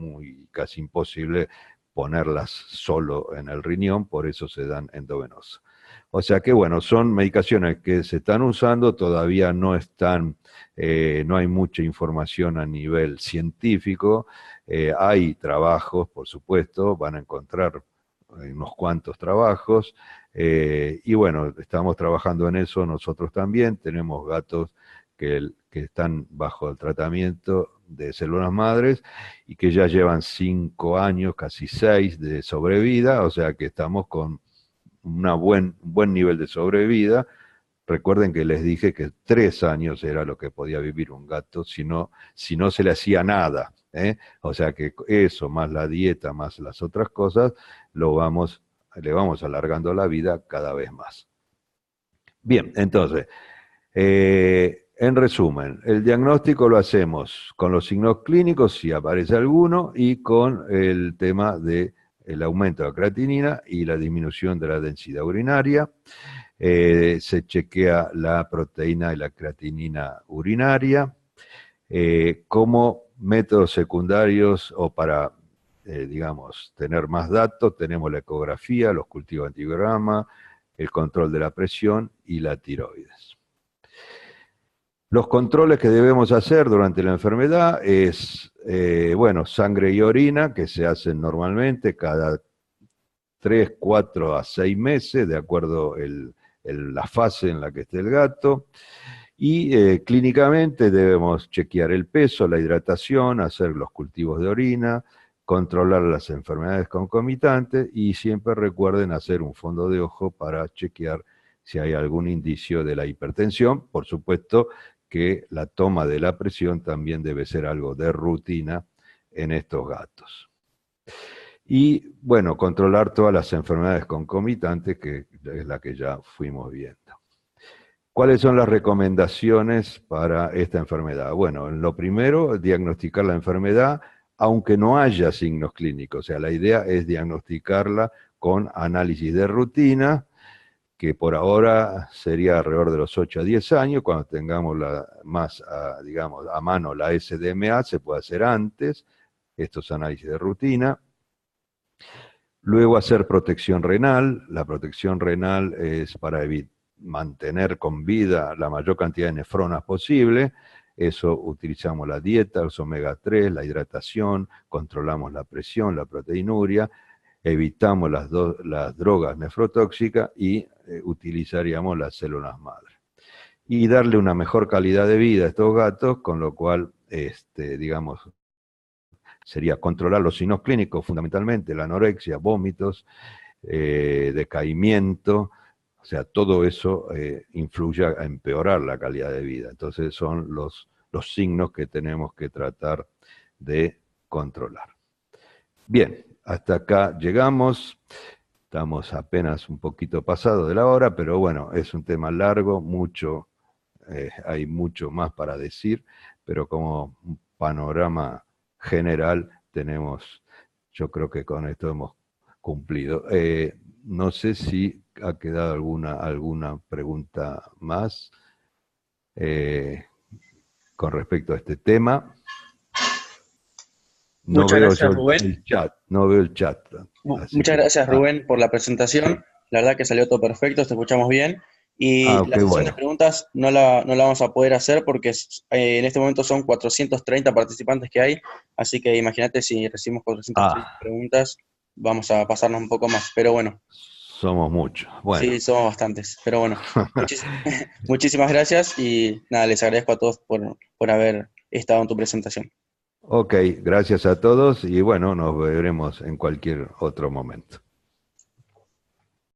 casi imposible ponerlas solo en el riñón, por eso se dan endovenosas. O sea que bueno, son medicaciones que se están usando, todavía no hay mucha información a nivel científico, hay trabajos, por supuesto, van a encontrar unos cuantos trabajos, y bueno, estamos trabajando en eso nosotros también, tenemos gatos que están bajo el tratamiento de células madres y que ya llevan 5 años, casi 6 de sobrevida, o sea que estamos con un buen nivel de sobrevida. Recuerden que les dije que 3 años era lo que podía vivir un gato si no se le hacía nada. O sea que eso, más la dieta, más las otras cosas, le vamos alargando la vida cada vez más. Bien, entonces, en resumen, el diagnóstico lo hacemos con los signos clínicos, si aparece alguno, y con el tema del aumento de la creatinina y la disminución de la densidad urinaria. Se chequea la proteína y la creatinina urinaria. Como métodos secundarios o para, digamos, tener más datos, tenemos la ecografía, los cultivos antibiograma, el control de la presión y la tiroides. Los controles que debemos hacer durante la enfermedad es, bueno, sangre y orina, que se hacen normalmente cada 3, 4 a 6 meses, de acuerdo la fase en la que esté el gato. Y clínicamente debemos chequear el peso, la hidratación, hacer los cultivos de orina, controlar las enfermedades concomitantes y siempre recuerden hacer un fondo de ojo para chequear si hay algún indicio de la hipertensión. Por supuesto que la toma de la presión también debe ser algo de rutina en estos gatos. Y bueno, controlar todas las enfermedades concomitantes, que es la que ya fuimos viendo. ¿Cuáles son las recomendaciones para esta enfermedad? Bueno, lo primero, diagnosticar la enfermedad, aunque no haya signos clínicos. O sea, la idea es diagnosticarla con análisis de rutina, que por ahora sería alrededor de los 8 a 10 años. Cuando tengamos digamos, a mano la SDMA, se puede hacer antes estos análisis de rutina. Luego hacer protección renal. La protección renal es para mantener con vida la mayor cantidad de nefronas posible. Eso utilizamos la dieta, los omega 3, la hidratación, controlamos la presión, la proteinuria, evitamos las drogas nefrotóxicas y utilizaríamos las células madre. Y darle una mejor calidad de vida a estos gatos, con lo cual, digamos, sería controlar los signos clínicos, fundamentalmente la anorexia, vómitos, decaimiento. O sea, todo eso influye a empeorar la calidad de vida. Entonces son los signos que tenemos que tratar de controlar. Bien, hasta acá llegamos. Estamos apenas un poquito pasado de la hora, pero bueno, es un tema largo, hay mucho más para decir, pero como un panorama general tenemos, yo creo que con esto hemos cumplido. No sé si ha quedado alguna pregunta más con respecto a este tema. Muchas gracias, Rubén. No veo el chat. Muchas gracias, Rubén, por la presentación. La verdad que salió todo perfecto, te escuchamos bien. Y la qué sesión de bueno. preguntas no la vamos a poder hacer porque en este momento son 430 participantes que hay, así que imagínate si recibimos 430 preguntas, vamos a pasarnos un poco más, pero bueno. Somos muchos. Bueno. Sí, somos bastantes, pero bueno. Muchísimas gracias y nada, les agradezco a todos por haber estado en tu presentación. Ok, gracias a todos y bueno, nos veremos en cualquier otro momento.